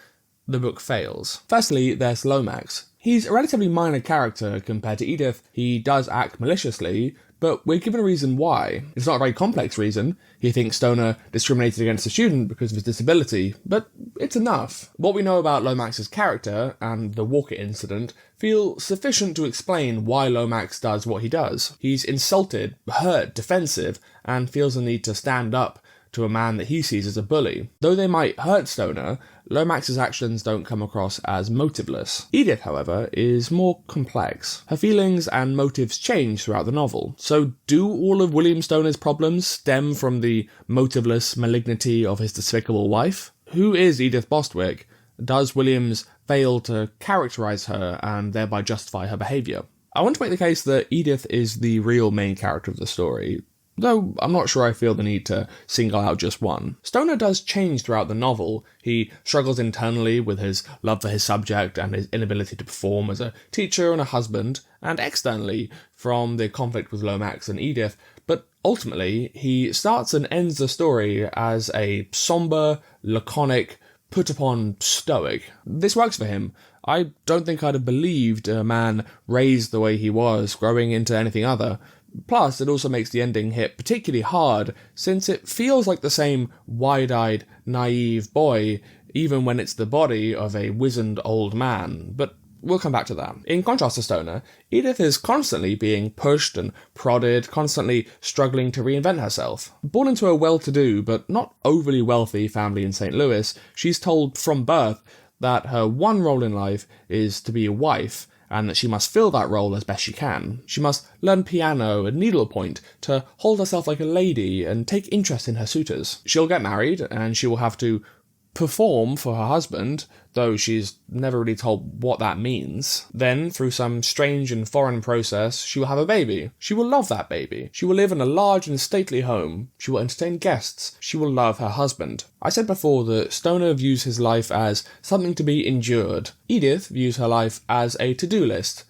the book fails. Firstly, there's Lomax. He's a relatively minor character compared to Edith. He does act maliciously, but we're given a reason why. It's not a very complex reason. He thinks Stoner discriminated against a student because of his disability, but it's enough. What we know about Lomax's character, and the Walker incident, feel sufficient to explain why Lomax does what he does. He's insulted, hurt, defensive, and feels the need to stand up to a man that he sees as a bully. Though they might hurt Stoner, Lomax's actions don't come across as motiveless. Edith, however, is more complex. Her feelings and motives change throughout the novel. So do all of William Stoner's problems stem from the motiveless malignity of his despicable wife? Who is Edith Bostwick? Does Williams fail to characterise her and thereby justify her behaviour? I want to make the case that Edith is the real main character of the story, though I'm not sure I feel the need to single out just one. Stoner does change throughout the novel. He struggles internally with his love for his subject and his inability to perform as a teacher and a husband, and externally from the conflict with Lomax and Edith, but ultimately he starts and ends the story as a somber, laconic, put-upon stoic. This works for him. I don't think I'd have believed a man raised the way he was, growing into anything other. Plus, it also makes the ending hit particularly hard, since it feels like the same wide-eyed, naive boy, even when it's the body of a wizened old man, but we'll come back to that. In contrast to Stoner, Edith is constantly being pushed and prodded, constantly struggling to reinvent herself. Born into a well-to-do, but not overly wealthy family in St. Louis, she's told from birth that her one role in life is to be a wife, and that she must fill that role as best she can. She must learn piano and needlepoint to hold herself like a lady and take interest in her suitors. She'll get married, and she will have to perform for her husband, though she's never really told what that means. Then, through some strange and foreign process, she will have a baby. She will love that baby. She will live in a large and stately home. She will entertain guests. She will love her husband. I said before that Stoner views his life as something to be endured. Edith views her life as a to-do list.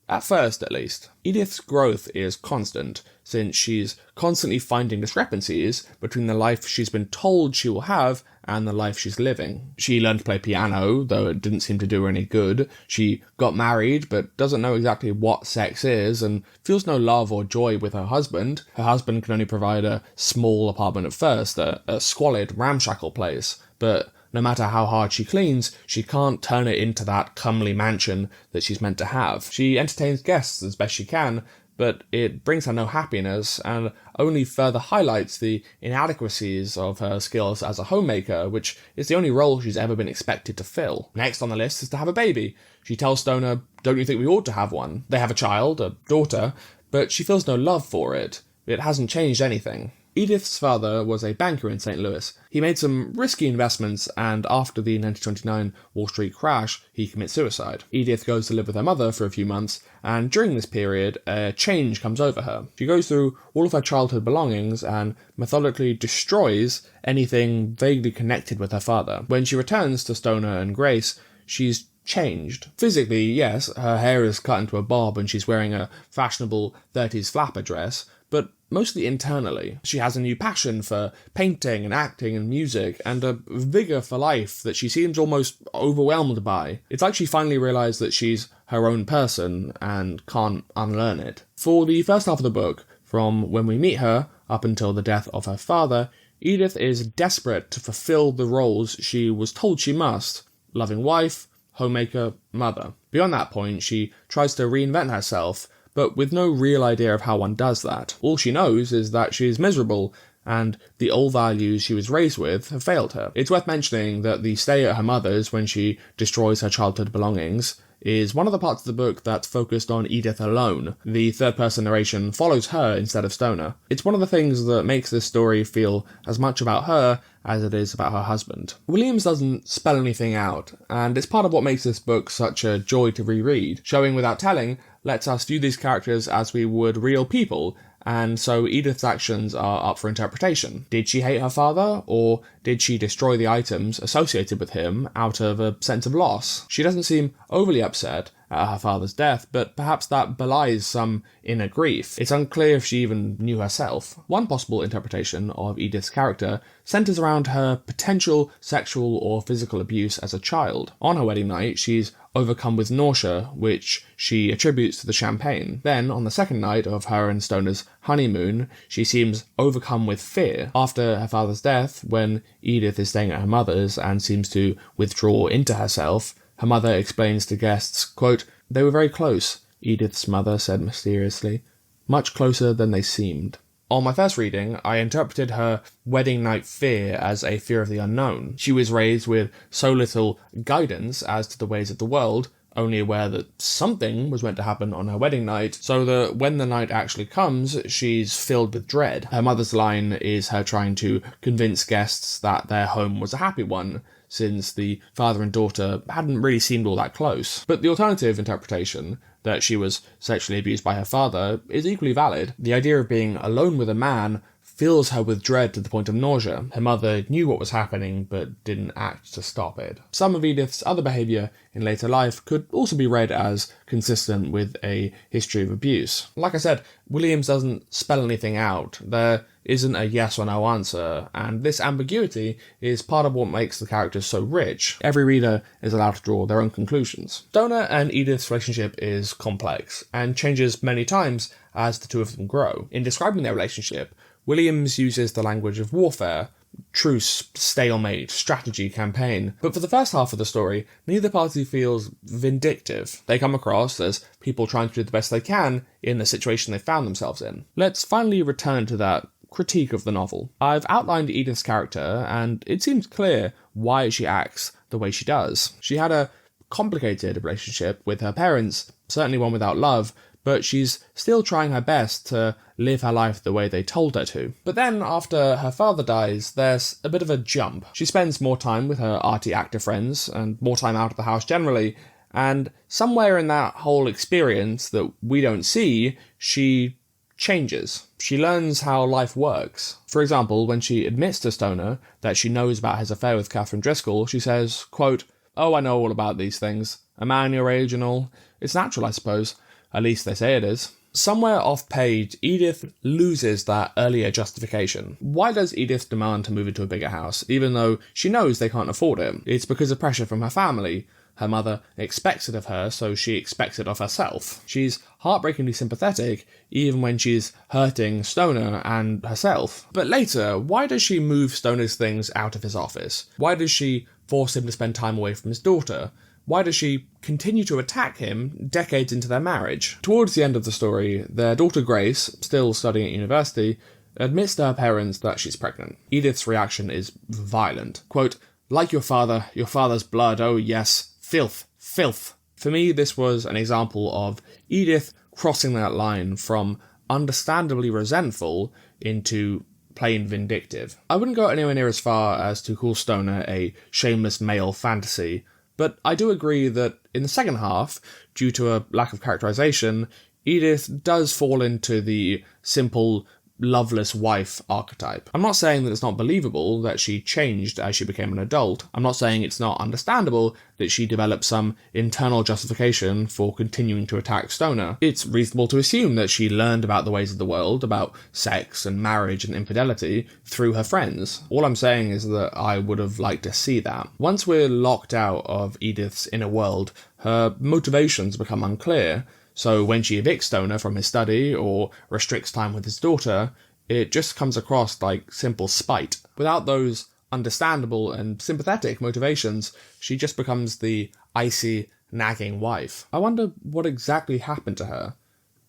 At first, at least. Edith's growth is constant, since she's constantly finding discrepancies between the life she's been told she will have and the life she's living. She learned to play piano, though it didn't seem to do her any good. She got married, but doesn't know exactly what sex is, and feels no love or joy with her husband. Her husband can only provide a small apartment at first, a squalid, ramshackle place, but no matter how hard she cleans, she can't turn it into that comely mansion that she's meant to have. She entertains guests as best she can, but it brings her no happiness and only further highlights the inadequacies of her skills as a homemaker, which is the only role she's ever been expected to fill. Next on the list is to have a baby. She tells Stoner, "Don't you think we ought to have one?" They have a child, a daughter, but she feels no love for it. It hasn't changed anything. Edith's father was a banker in St. Louis. He made some risky investments, and after the 1929 Wall Street crash, he commits suicide. Edith goes to live with her mother for a few months, and during this period, a change comes over her. She goes through all of her childhood belongings and methodically destroys anything vaguely connected with her father. When she returns to Stoner and Grace, she's changed. Physically, yes, her hair is cut into a bob and she's wearing a fashionable 30s flapper dress, but mostly internally. She has a new passion for painting and acting and music, and a vigour for life that she seems almost overwhelmed by. It's like she finally realised that she's her own person and can't unlearn it. For the first half of the book, from when we meet her up until the death of her father, Edith is desperate to fulfil the roles she was told she must: loving wife, homemaker, mother. Beyond that point, she tries to reinvent herself, but with no real idea of how one does that. All she knows is that she's miserable, and the old values she was raised with have failed her. It's worth mentioning that the stay at her mother's when she destroys her childhood belongings is one of the parts of the book that's focused on Edith alone. The third-person narration follows her instead of Stoner. It's one of the things that makes this story feel as much about her as it is about her husband. Williams doesn't spell anything out, and it's part of what makes this book such a joy to reread. Showing without telling lets us view these characters as we would real people, and so Edith's actions are up for interpretation. Did she hate her father, or did she destroy the items associated with him out of a sense of loss? She doesn't seem overly upset at her father's death, but perhaps that belies some inner grief. It's unclear if she even knew herself. One possible interpretation of Edith's character centres around her potential sexual or physical abuse as a child. On her wedding night, she's overcome with nausea, which she attributes to the champagne. Then, on the second night of her and Stoner's honeymoon, she seems overcome with fear. After her father's death, when Edith is staying at her mother's and seems to withdraw into herself, her mother explains to guests, quote, "They were very close," Edith's mother said mysteriously, "much closer than they seemed." On my first reading, I interpreted her wedding night fear as a fear of the unknown. She was raised with so little guidance as to the ways of the world, only aware that something was meant to happen on her wedding night, so that when the night actually comes, she's filled with dread. Her mother's line is her trying to convince guests that their home was a happy one, since the father and daughter hadn't really seemed all that close. But the alternative interpretation, that she was sexually abused by her father, is equally valid. The idea of being alone with a man fills her with dread to the point of nausea. Her mother knew what was happening, but didn't act to stop it. Some of Edith's other behaviour in later life could also be read as consistent with a history of abuse. Like I said, Williams doesn't spell anything out. There isn't a yes or no answer, and this ambiguity is part of what makes the characters so rich. Every reader is allowed to draw their own conclusions. Stoner and Edith's relationship is complex, and changes many times as the two of them grow. In describing their relationship, Williams uses the language of warfare: truce, stalemate, strategy, campaign. But for the first half of the story, neither party feels vindictive. They come across as people trying to do the best they can in the situation they found themselves in. Let's finally return to that critique of the novel. I've outlined Edith's character, and it seems clear why she acts the way she does. She had a complicated relationship with her parents, certainly one without love, but she's still trying her best to live her life the way they told her to. But then, after her father dies, there's a bit of a jump. She spends more time with her arty actor friends, and more time out of the house generally, and somewhere in that whole experience that we don't see, she changes. She learns how life works. For example, when she admits to Stoner that she knows about his affair with Catherine Driscoll, she says, quote, "Oh, I know all about these things. A man your age and all. It's natural, I suppose. At least they say it is." Somewhere off-page, Edith loses that earlier justification. Why does Edith demand to move into a bigger house, even though she knows they can't afford it? It's because of pressure from her family. Her mother expects it of her, so she expects it of herself. She's heartbreakingly sympathetic, even when she's hurting Stoner and herself. But later, why does she move Stoner's things out of his office? Why does she force him to spend time away from his daughter? why does she continue to attack him decades into their marriage? Towards the end of the story, their daughter Grace, still studying at university, admits to her parents that she's pregnant. Edith's reaction is violent. Quote, "Like your father's blood, oh yes, filth, filth." For me, this was an example of Edith crossing that line from understandably resentful into plain vindictive. I wouldn't go anywhere near as far as to call Stoner a shameless male fantasy, but I do agree that in the second half, due to a lack of characterization, Edith does fall into the simple, loveless wife archetype. I'm not saying that it's not believable that she changed as she became an adult. I'm not saying it's not understandable that she developed some internal justification for continuing to attack Stoner. It's reasonable to assume that she learned about the ways of the world, about sex and marriage and infidelity, through her friends. All I'm saying is that I would have liked to see that. Once we're locked out of Edith's inner world, her motivations become unclear. So when she evicts Stoner from his study or restricts time with his daughter, it just comes across like simple spite. Without those understandable and sympathetic motivations, she just becomes the icy, nagging wife. I wonder what exactly happened to her.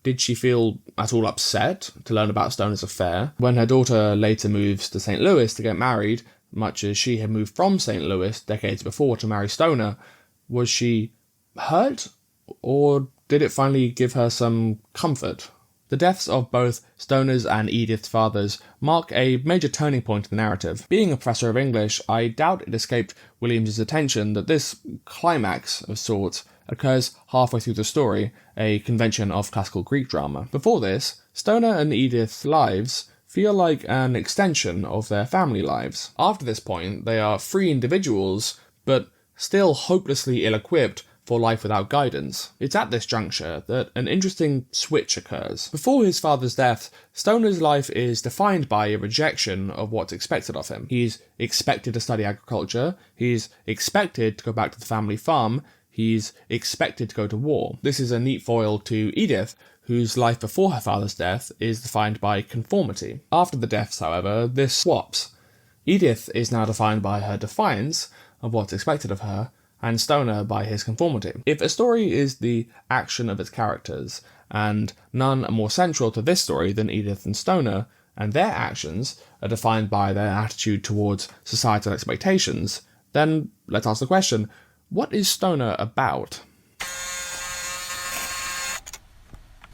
Did she feel at all upset to learn about Stoner's affair? When her daughter later moves to St. Louis to get married, much as she had moved from St. Louis decades before to marry Stoner, was she hurt, or did it finally give her some comfort? The deaths of both Stoner's and Edith's fathers mark a major turning point in the narrative. Being a professor of English, I doubt it escaped Williams's attention that this climax of sorts occurs halfway through the story, a convention of classical Greek drama. Before this, Stoner and Edith's lives feel like an extension of their family lives. After this point, they are free individuals, but still hopelessly ill-equipped for life without guidance. It's at this juncture that an interesting switch occurs. Before his father's death, Stoner's life is defined by a rejection of what's expected of him. He's expected to study agriculture, he's expected to go back to the family farm, he's expected to go to war. This is a neat foil to Edith, whose life before her father's death is defined by conformity. After the deaths, however, this swaps. Edith is now defined by her defiance of what's expected of her, and Stoner by his conformity. If a story is the action of its characters, and none are more central to this story than Edith and Stoner, and their actions are defined by their attitude towards societal expectations, then let's ask the question, what is Stoner about?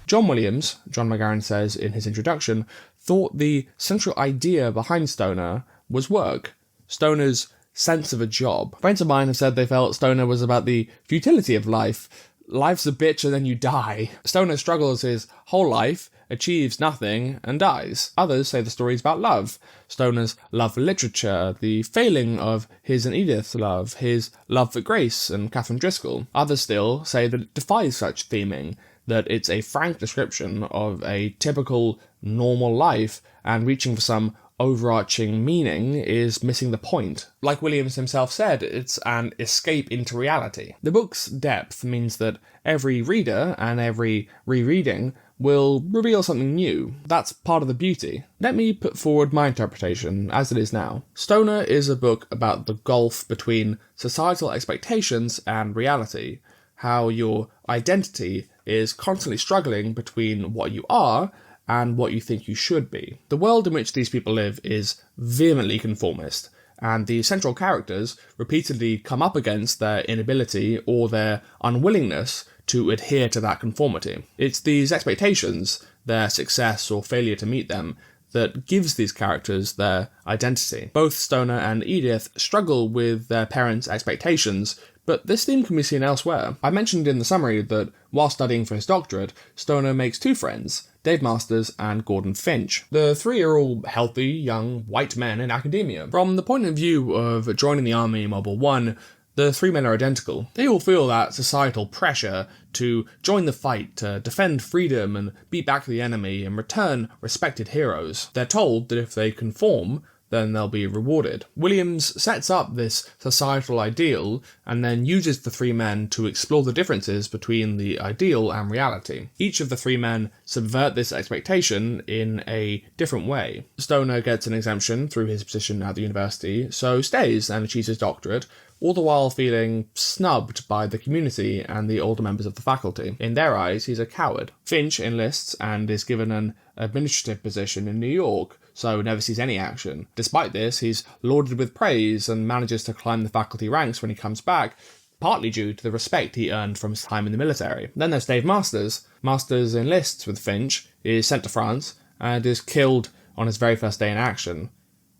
John Williams, John McGarren says in his introduction, thought the central idea behind Stoner was work. Stoner's sense of a job. Friends of mine have said they felt Stoner was about the futility of life. Life's a bitch and then you die. Stoner struggles his whole life, achieves nothing, and dies. Others say the story is about love. Stoner's love for literature, the failing of his and Edith's love, his love for Grace and Catherine Driscoll. Others still say that it defies such theming, that it's a frank description of a typical, normal life, and reaching for some overarching meaning is missing the point. Like Williams himself said, it's an escape into reality. The book's depth means that every reader and every rereading will reveal something new. That's part of the beauty. Let me put forward my interpretation as it is now. Stoner is a book about the gulf between societal expectations and reality, how your identity is constantly struggling between what you are and what you think you should be. The world in which these people live is vehemently conformist, and the central characters repeatedly come up against their inability or their unwillingness to adhere to that conformity. It's these expectations, their success or failure to meet them, that gives these characters their identity. Both Stoner and Edith struggle with their parents' expectations, but this theme can be seen elsewhere. I mentioned in the summary that while studying for his doctorate, Stoner makes two friends, Dave Masters and Gordon Finch. The three are all healthy, young, white men in academia. From the point of view of joining the army in World War I, the three men are identical. They all feel that societal pressure to join the fight, to defend freedom and beat back the enemy and return respected heroes. They're told that if they conform, then they'll be rewarded. Williams sets up this societal ideal and then uses the three men to explore the differences between the ideal and reality. Each of the three men subvert this expectation in a different way. Stoner gets an exemption through his position at the university, so stays and achieves his doctorate, all the while feeling snubbed by the community and the older members of the faculty. In their eyes, he's a coward. Finch enlists and is given an administrative position in New York, so never sees any action. Despite this, he's lauded with praise and manages to climb the faculty ranks when he comes back, partly due to the respect he earned from his time in the military. Then there's Dave Masters. Masters enlists with Finch, is sent to France, and is killed on his very first day in action.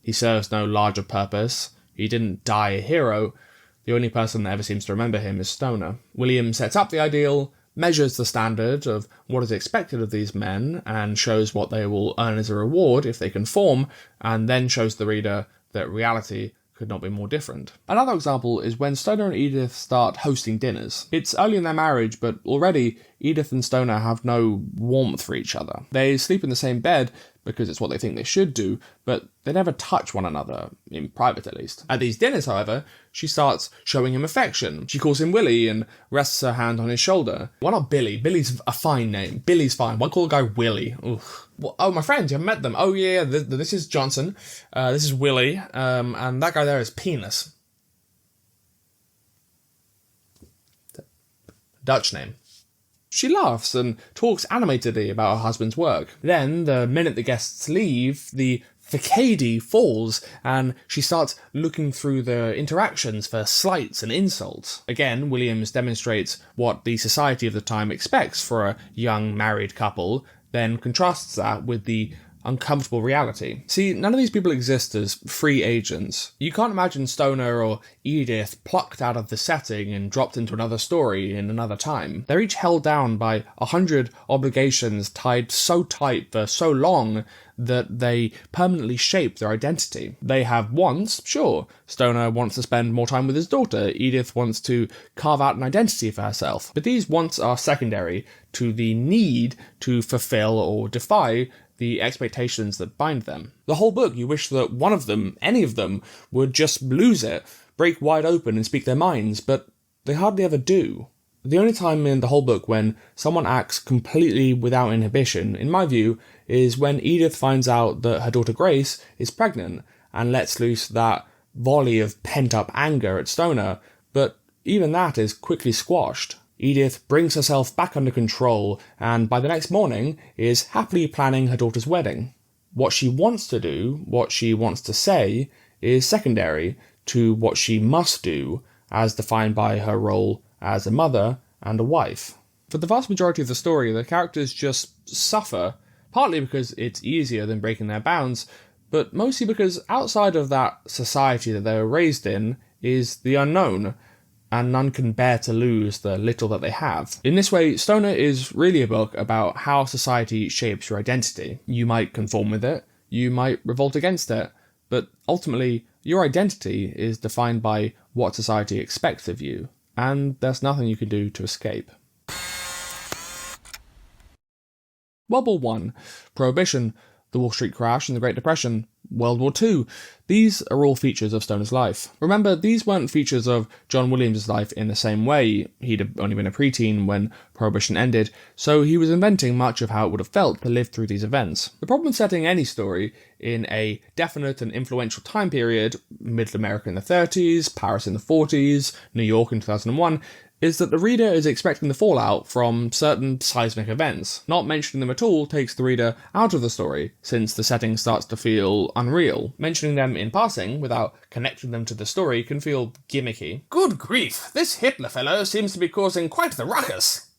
He serves no larger purpose. He didn't die a hero. The only person that ever seems to remember him is Stoner. William sets up the ideal, measures the standard of what is expected of these men, and shows what they will earn as a reward if they conform, and then shows the reader that reality could not be more different. Another example is when Stoner and Edith start hosting dinners. It's early in their marriage, but already Edith and Stoner have no warmth for each other. They sleep in the same bed because it's what they think they should do, but they never touch one another, in private at least. At these dinners, however, she starts showing him affection. She calls him Willie and rests her hand on his shoulder. Why not Billy? Billy's a fine name. Billy's fine. Why call a guy Willie? Oof. Well, oh, my friends, you haven't met them. Oh yeah, this is Johnson. This is Willie. And that guy there is Penis. Dutch name. She laughs and talks animatedly about her husband's work. Then, the minute the guests leave, the facade falls, and she starts looking through the interactions for slights and insults. Again, Williams demonstrates what the society of the time expects for a young married couple, then contrasts that with the uncomfortable reality. See, none of these people exist as free agents. You can't imagine Stoner or Edith plucked out of the setting and dropped into another story in another time. They're each held down by 100 obligations tied so tight for so long that they permanently shape their identity. They have wants, sure. Stoner wants to spend more time with his daughter. Edith wants to carve out an identity for herself. But these wants are secondary to the need to fulfill or defy the expectations that bind them. The whole book, you wish that one of them, any of them, would just lose it, break wide open and speak their minds, but they hardly ever do. The only time in the whole book when someone acts completely without inhibition, in my view, is when Edith finds out that her daughter Grace is pregnant and lets loose that volley of pent-up anger at Stoner, but even that is quickly squashed. Edith brings herself back under control, and by the next morning is happily planning her daughter's wedding. What she wants to do, what she wants to say, is secondary to what she must do, as defined by her role as a mother and a wife. For the vast majority of the story, the characters just suffer, partly because it's easier than breaking their bounds, but mostly because outside of that society that they were raised in is the unknown, and none can bear to lose the little that they have. In this way, Stoner is really a book about how society shapes your identity. You might conform with it, you might revolt against it, but ultimately, your identity is defined by what society expects of you, and there's nothing you can do to escape. World War I, Prohibition, the Wall Street crash and the Great Depression, World War II. These are all features of Stoner's life. Remember, these weren't features of John Williams' life in the same way. He'd only been a preteen when Prohibition ended, so he was inventing much of how it would have felt to live through these events. The problem with setting any story in a definite and influential time period, Middle America in the 30s, Paris in the 40s, New York in 2001, is that the reader is expecting the fallout from certain seismic events. Not mentioning them at all takes the reader out of the story, since the setting starts to feel unreal. Mentioning them in passing, without connecting them to the story, can feel gimmicky. Good grief, this Hitler fellow seems to be causing quite the ruckus.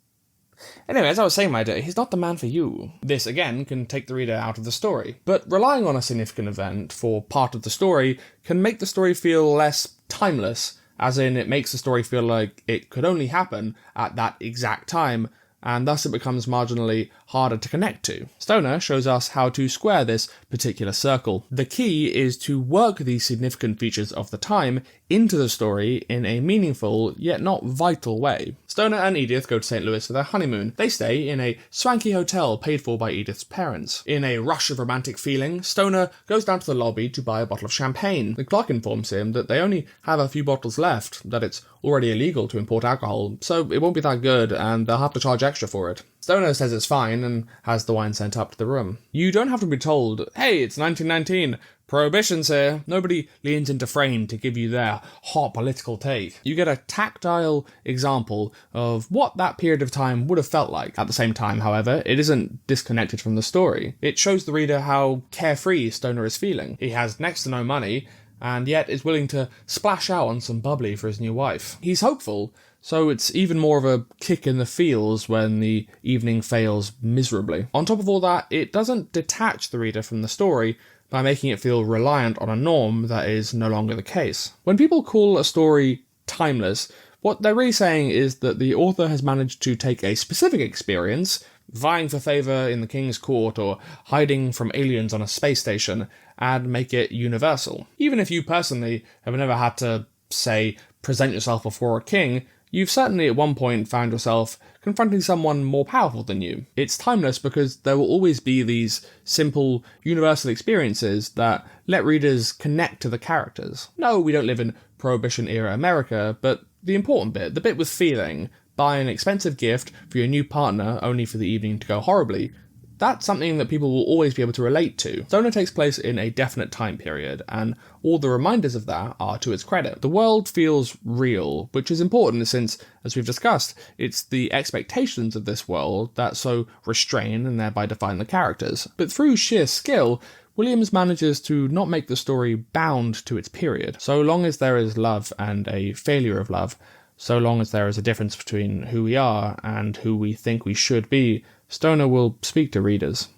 Anyway, as I was saying, my dear, he's not the man for you. This, again, can take the reader out of the story. But relying on a significant event for part of the story can make the story feel less timeless, as in it makes the story feel like it could only happen at that exact time, and thus it becomes marginally harder to connect to. Stoner shows us how to square this particular circle. The key is to work these significant features of the time into the story in a meaningful, yet not vital way. Stoner and Edith go to St. Louis for their honeymoon. They stay in a swanky hotel paid for by Edith's parents. In a rush of romantic feeling, Stoner goes down to the lobby to buy a bottle of champagne. The clerk informs him that they only have a few bottles left, that it's already illegal to import alcohol, so it won't be that good and they'll have to charge extra for it. Stoner says it's fine and has the wine sent up to the room. You don't have to be told, hey, it's 1919, prohibitions here. Nobody leans into frame to give you their hot political take. You get a tactile example of what that period of time would have felt like. At the same time, however, it isn't disconnected from the story. It shows the reader how carefree Stoner is feeling. He has next to no money, and yet is willing to splash out on some bubbly for his new wife. He's hopeful, so it's even more of a kick in the feels when the evening fails miserably. On top of all that, it doesn't detach the reader from the story by making it feel reliant on a norm that is no longer the case. When people call a story timeless, what they're really saying is that the author has managed to take a specific experience, vying for favour in the king's court or hiding from aliens on a space station, and make it universal. Even if you personally have never had to, say, present yourself before a king, you've certainly at one point found yourself confronting someone more powerful than you. It's timeless because there will always be these simple, universal experiences that let readers connect to the characters. No, we don't live in Prohibition-era America, but the important bit, the bit with feeling, buy an expensive gift for your new partner only for the evening to go horribly, that's something that people will always be able to relate to. Stoner takes place in a definite time period, and all the reminders of that are to its credit. The world feels real, which is important since, as we've discussed, it's the expectations of this world that so restrain and thereby define the characters. But through sheer skill, Williams manages to not make the story bound to its period. So long as there is love and a failure of love, so long as there is a difference between who we are and who we think we should be, Stoner will speak to readers.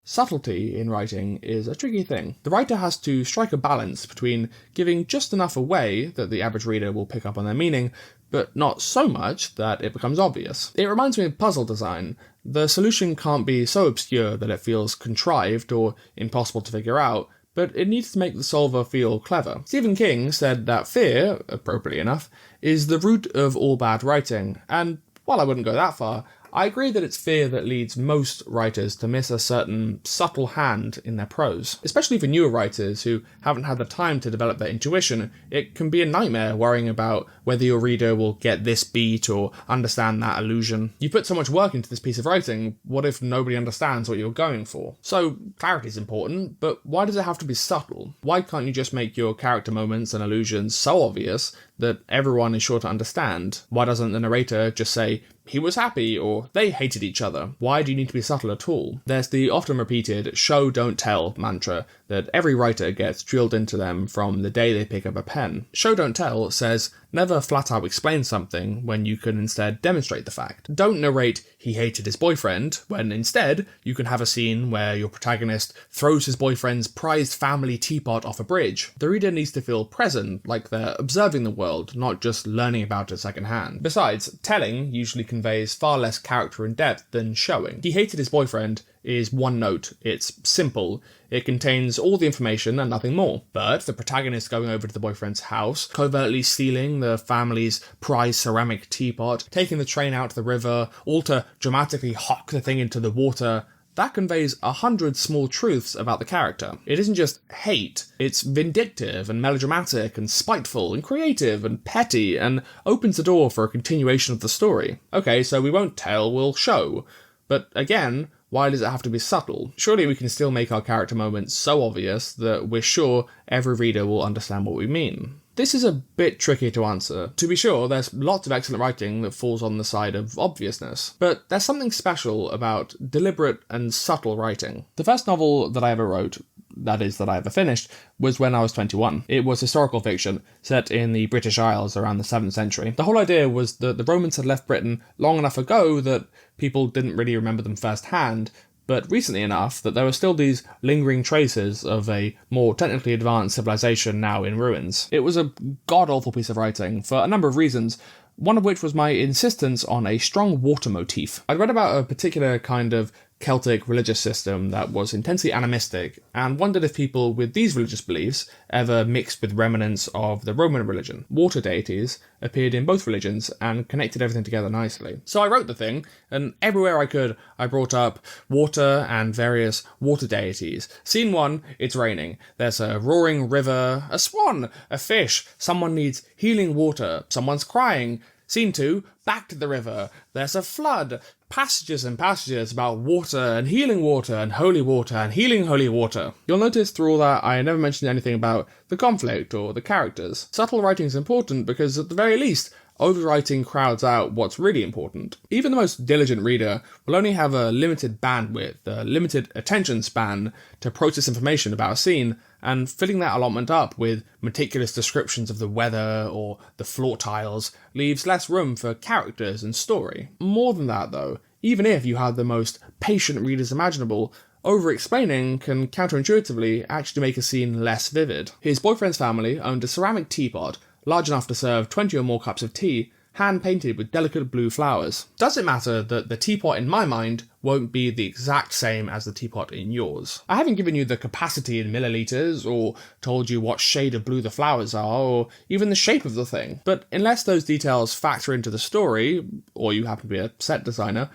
Subtlety in writing is a tricky thing. The writer has to strike a balance between giving just enough away that the average reader will pick up on their meaning, but not so much that it becomes obvious. It reminds me of puzzle design. The solution can't be so obscure that it feels contrived or impossible to figure out, but it needs to make the solver feel clever. Stephen King said that fear, appropriately enough, is the root of all bad writing, and while I wouldn't go that far, I agree that it's fear that leads most writers to miss a certain subtle hand in their prose. Especially for newer writers who haven't had the time to develop their intuition, it can be a nightmare worrying about whether your reader will get this beat or understand that allusion. You put so much work into this piece of writing, what if nobody understands what you're going for? So, clarity is important, but why does it have to be subtle? Why can't you just make your character moments and allusions so obvious that everyone is sure to understand? Why doesn't the narrator just say, he was happy, or they hated each other? Why do you need to be subtle at all? There's the often repeated show don't tell mantra that every writer gets drilled into them from the day they pick up a pen. Show don't tell says never flat out explain something when you can instead demonstrate the fact. Don't narrate he hated his boyfriend when instead you can have a scene where your protagonist throws his boyfriend's prized family teapot off a bridge. The reader needs to feel present, like they're observing the world, not just learning about it secondhand. Besides, telling usually conveys far less character and depth than showing. He hated his boyfriend is one note. It's simple. It contains all the information and nothing more. But the protagonist going over to the boyfriend's house, covertly stealing the family's prized ceramic teapot, taking the train out to the river, all to dramatically hock the thing into the water, that conveys 100 small truths about the character. It isn't just hate, it's vindictive and melodramatic and spiteful and creative and petty and opens the door for a continuation of the story. Okay, so we won't tell, we'll show. But again, why does it have to be subtle? Surely we can still make our character moments so obvious that we're sure every reader will understand what we mean. This is a bit tricky to answer. To be sure, there's lots of excellent writing that falls on the side of obviousness, but there's something special about deliberate and subtle writing. The first novel that I ever wrote, that is, that I ever finished, was when I was 21. It was historical fiction, set in the British Isles around the 7th century. The whole idea was that the Romans had left Britain long enough ago that people didn't really remember them firsthand, but recently enough that there were still these lingering traces of a more technically advanced civilization now in ruins. It was a god-awful piece of writing for a number of reasons, one of which was my insistence on a strong water motif. I'd read about a particular kind of Celtic religious system that was intensely animistic, and wondered if people with these religious beliefs ever mixed with remnants of the Roman religion. Water deities appeared in both religions and connected everything together nicely. So I wrote the thing, and everywhere I could, I brought up water and various water deities. Scene 1, it's raining. There's a roaring river, a swan, a fish, someone needs healing water, someone's crying. Scene 2, back to the river. There's a flood. Passages and passages about water and healing water and healing holy water. You'll notice through all that I never mentioned anything about the conflict or the characters. Subtle writing is important because at the very least, overwriting crowds out what's really important. Even the most diligent reader will only have a limited bandwidth, a limited attention span to process information about a scene, and filling that allotment up with meticulous descriptions of the weather or the floor tiles leaves less room for characters and story. More than that though, even if you have the most patient readers imaginable, over-explaining can counterintuitively actually make a scene less vivid. His boyfriend's family owned a ceramic teapot large enough to serve 20 or more cups of tea, hand-painted with delicate blue flowers. Does it matter that the teapot in my mind won't be the exact same as the teapot in yours? I haven't given you the capacity in milliliters, or told you what shade of blue the flowers are, or even the shape of the thing. But unless those details factor into the story, or you happen to be a set designer,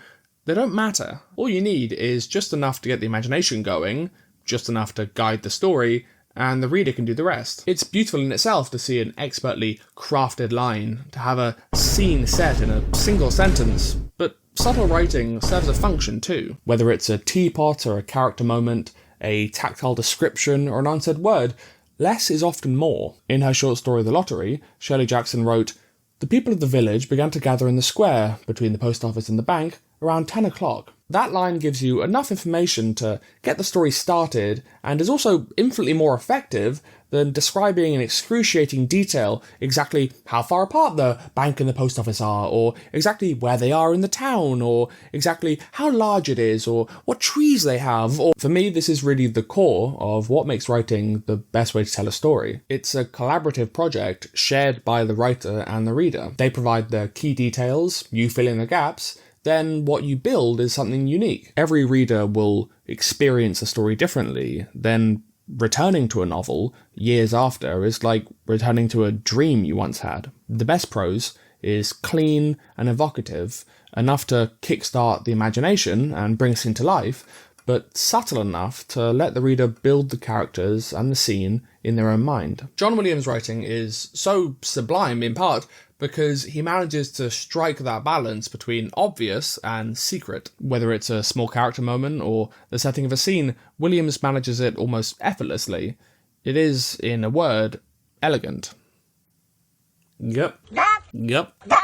they don't matter. All you need is just enough to get the imagination going, just enough to guide the story, and the reader can do the rest. It's beautiful in itself to see an expertly crafted line, to have a scene set in a single sentence, but subtle writing serves a function too. Whether it's a teapot or a character moment, a tactile description or an unsaid word, less is often more. In her short story The Lottery, Shirley Jackson wrote, "The people of the village began to gather in the square, between the post office and the bank, around 10 o'clock. That line gives you enough information to get the story started and is also infinitely more effective than describing in excruciating detail exactly how far apart the bank and the post office are, or exactly where they are in the town, or exactly how large it is, or what trees they have. Or for me, this is really the core of what makes writing the best way to tell a story. It's a collaborative project shared by the writer and the reader. They provide the key details, you fill in the gaps, then what you build is something unique. Every reader will experience a story differently, then returning to a novel years after is like returning to a dream you once had. The best prose is clean and evocative, enough to kickstart the imagination and bring us into life, but subtle enough to let the reader build the characters and the scene in their own mind. John Williams' writing is so sublime in part because he manages to strike that balance between obvious and secret. Whether it's a small character moment or the setting of a scene, Williams manages it almost effortlessly. It is, in a word, elegant. Yep.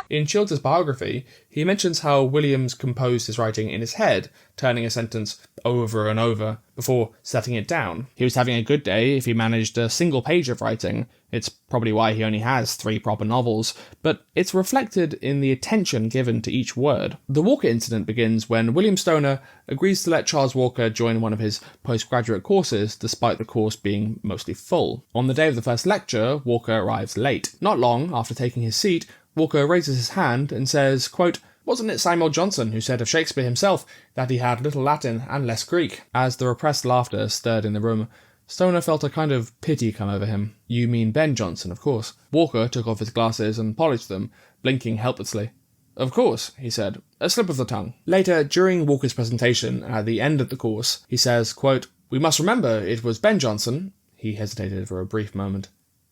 In Childs' biography, he mentions how Williams composed his writing in his head, turning a sentence over and over before setting it down. He was having a good day if he managed a single page of writing. It's probably why he only has 3 proper novels, but it's reflected in the attention given to each word. The Walker incident begins when William Stoner agrees to let Charles Walker join one of his postgraduate courses, despite the course being mostly full. On the day of the first lecture, Walker arrives late. Not long after taking his seat, Walker raises his hand and says, quote, "Wasn't it Samuel Johnson who said of Shakespeare himself that he had little Latin and less Greek?" As the repressed laughter stirred in the room, Stoner felt a kind of pity come over him. "You mean Ben Jonson, of course." Walker took off his glasses and polished them, blinking helplessly. "Of course," he said, "a slip of the tongue." Later, during Walker's presentation at the end of the course, he says, quote, "We must remember it was Ben Jonson." He hesitated for a brief moment.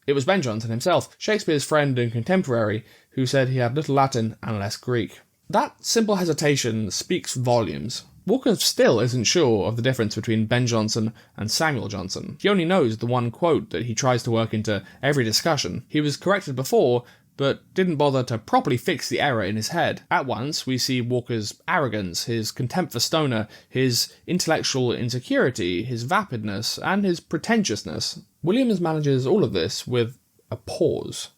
"It was Ben Jonson himself, Shakespeare's friend and contemporary, who said he had little Latin and less Greek." That simple hesitation speaks volumes. Walker still isn't sure of the difference between Ben Jonson and Samuel Johnson. He only knows the one quote that he tries to work into every discussion. He was corrected before, but didn't bother to properly fix the error in his head. At once, we see Walker's arrogance, his contempt for Stoner, his intellectual insecurity, his vapidness, and his pretentiousness. Williams manages all of this with a pause.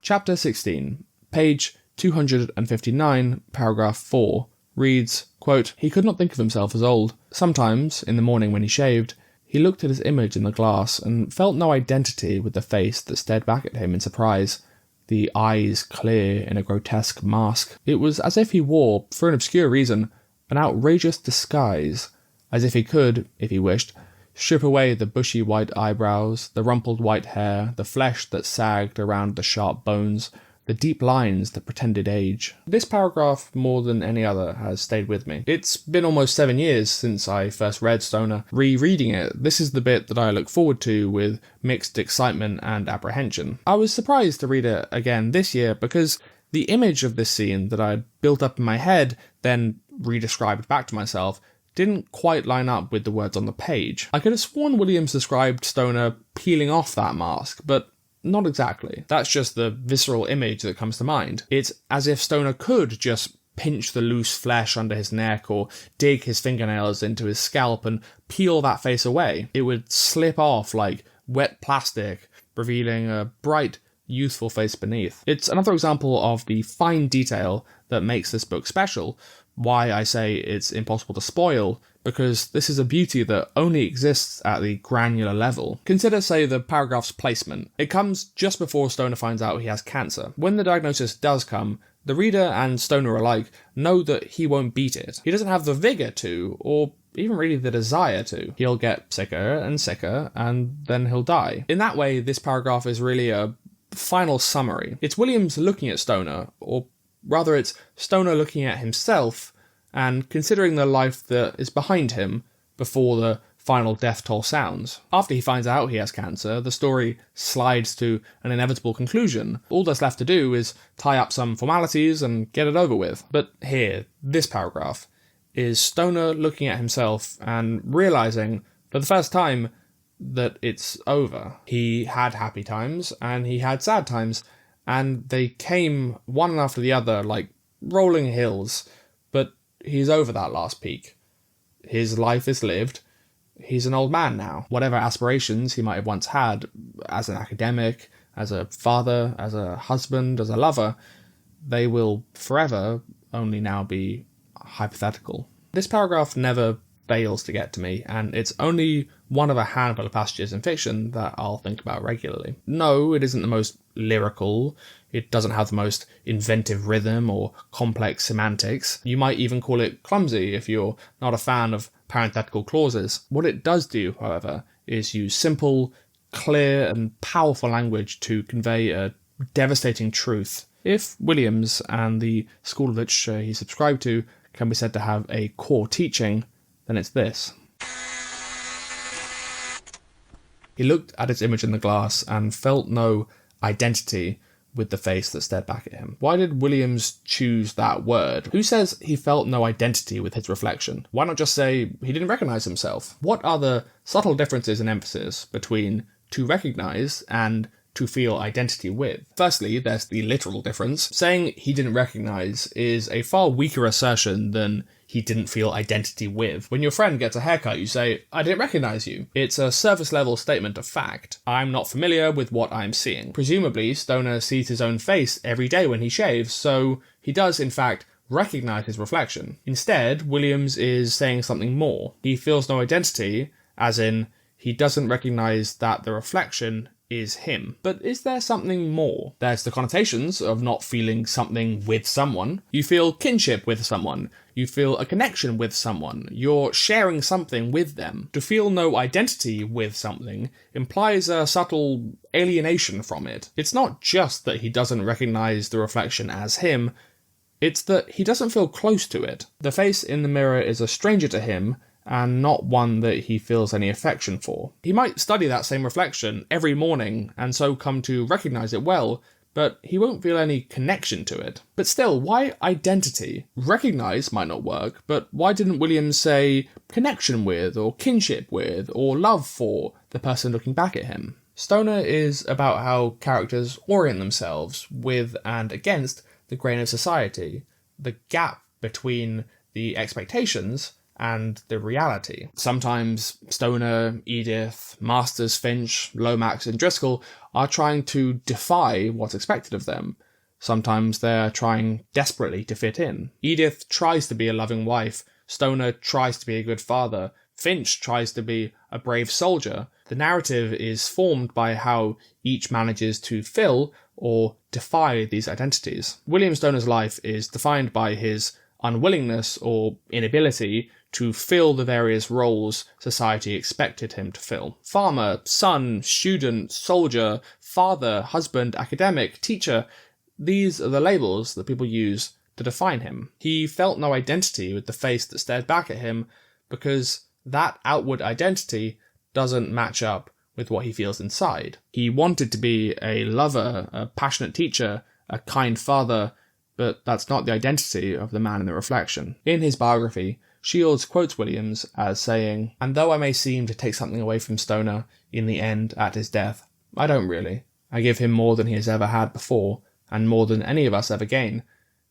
Chapter 16, page 259, paragraph 4, reads, quote, "He could not think of himself as old. Sometimes, in the morning when he shaved, he looked at his image in the glass and felt no identity with the face that stared back at him in surprise, the eyes clear in a grotesque mask. It was as if he wore, for an obscure reason, an outrageous disguise, as if he could, if he wished, strip away the bushy white eyebrows, the rumpled white hair, the flesh that sagged around the sharp bones, the deep lines that pretended age. This paragraph, more than any other, has stayed with me. It's been almost 7 years since I first read Stoner. Rereading it, this is the bit that I look forward to with mixed excitement and apprehension. I was surprised to read it again this year because the image of this scene that I'd built up in my head, then redescribed back to myself, didn't quite line up with the words on the page. I could have sworn Williams described Stoner peeling off that mask, but not exactly. That's just the visceral image that comes to mind. It's as if Stoner could just pinch the loose flesh under his neck or dig his fingernails into his scalp and peel that face away. It would slip off like wet plastic, revealing a bright, youthful face beneath. It's another example of the fine detail that makes this book special, why I say it's impossible to spoil, because this is a beauty that only exists at the granular level. Consider, say, the paragraph's placement. It comes just before Stoner finds out he has cancer. When the diagnosis does come, the reader and Stoner alike know that he won't beat it. He doesn't have the vigour to, or even really the desire to. He'll get sicker and sicker, and then he'll die. In that way, this paragraph is really a final summary. It's Williams looking at Stoner, or rather it's Stoner looking at himself and considering the life that is behind him before the final death toll sounds. After he finds out he has cancer, the story slides to an inevitable conclusion. All that's left to do is tie up some formalities and get it over with. But here, this paragraph, is Stoner looking at himself and realising for the first time that it's over. He had happy times and he had sad times, and they came one after the other like rolling hills, but he's over that last peak. His life is lived. He's an old man now. Whatever aspirations he might have once had as an academic, as a father, as a husband, as a lover, they will forever only now be hypothetical. This paragraph never fails to get to me, and it's only one of a handful of passages in fiction that I'll think about regularly. No, it isn't the most lyrical, it doesn't have the most inventive rhythm or complex semantics. You might even call it clumsy if you're not a fan of parenthetical clauses. What it does do, however, is use simple, clear and powerful language to convey a devastating truth. If Williams and the school of which he subscribed to can be said to have a core teaching, then it's this. He looked at his image in the glass and felt no identity with the face that stared back at him. Why did Williams choose that word? Who says he felt no identity with his reflection? Why not just say he didn't recognise himself? What are the subtle differences in emphasis between to recognise and to feel identity with? Firstly, there's the literal difference. Saying he didn't recognise is a far weaker assertion than he didn't feel identity with. When your friend gets a haircut, you say, I didn't recognise you. It's a surface level statement of fact. I'm not familiar with what I'm seeing. Presumably, Stoner sees his own face every day when he shaves, so he does, in fact, recognise his reflection. Instead, Williams is saying something more. He feels no identity, as in, he doesn't recognise that the reflection is him. But is there something more? There's the connotations of not feeling something with someone. You feel kinship with someone. You feel a connection with someone. You're sharing something with them. To feel no identity with something implies a subtle alienation from it. It's not just that he doesn't recognise the reflection as him, it's that he doesn't feel close to it. The face in the mirror is a stranger to him, and not one that he feels any affection for. He might study that same reflection every morning and so come to recognise it well, but he won't feel any connection to it. But still, why identity? Recognise might not work, but why didn't Williams say connection with, or kinship with, or love for the person looking back at him? Stoner is about how characters orient themselves with and against the grain of society, the gap between the expectations and the reality. Sometimes Stoner, Edith, Masters, Finch, Lomax and Driscoll are trying to defy what's expected of them. Sometimes they're trying desperately to fit in. Edith tries to be a loving wife, Stoner tries to be a good father, Finch tries to be a brave soldier. The narrative is formed by how each manages to fill or defy these identities. William Stoner's life is defined by his unwillingness or inability to fill the various roles society expected him to fill. Farmer, son, student, soldier, father, husband, academic, teacher. these are the labels that people use to define him. He felt no identity with the face that stared back at him because that outward identity doesn't match up with what he feels inside. He wanted to be a lover, a passionate teacher, a kind father, but that's not the identity of the man in the reflection. In his biography, Shields quotes Williams as saying, "And though I may seem to take something away from Stoner in the end at his death, I don't really. I give him more than he has ever had before, and more than any of us ever gain,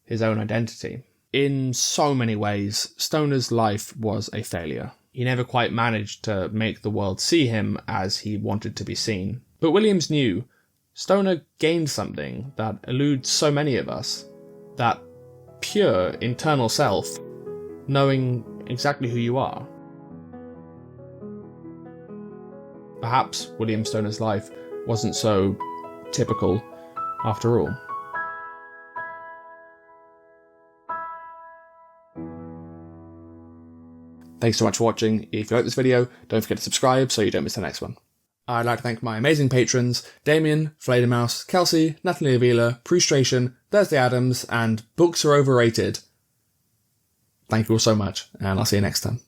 his own identity." In so many ways, Stoner's life was a failure. He never quite managed to make the world see him as he wanted to be seen. But Williams knew Stoner gained something that eludes so many of us, that pure internal self, knowing exactly who you are. Perhaps William Stoner's life wasn't so typical after all. Thanks so much for watching. If you like this video, don't forget to subscribe so you don't miss the next one. I'd like to thank my amazing patrons, Damien, Fledermaus, Kelsey, Natalie Avila, Frustration, Thursday Adams, and Books Are Overrated. Thank you all so much, and I'll see you next time.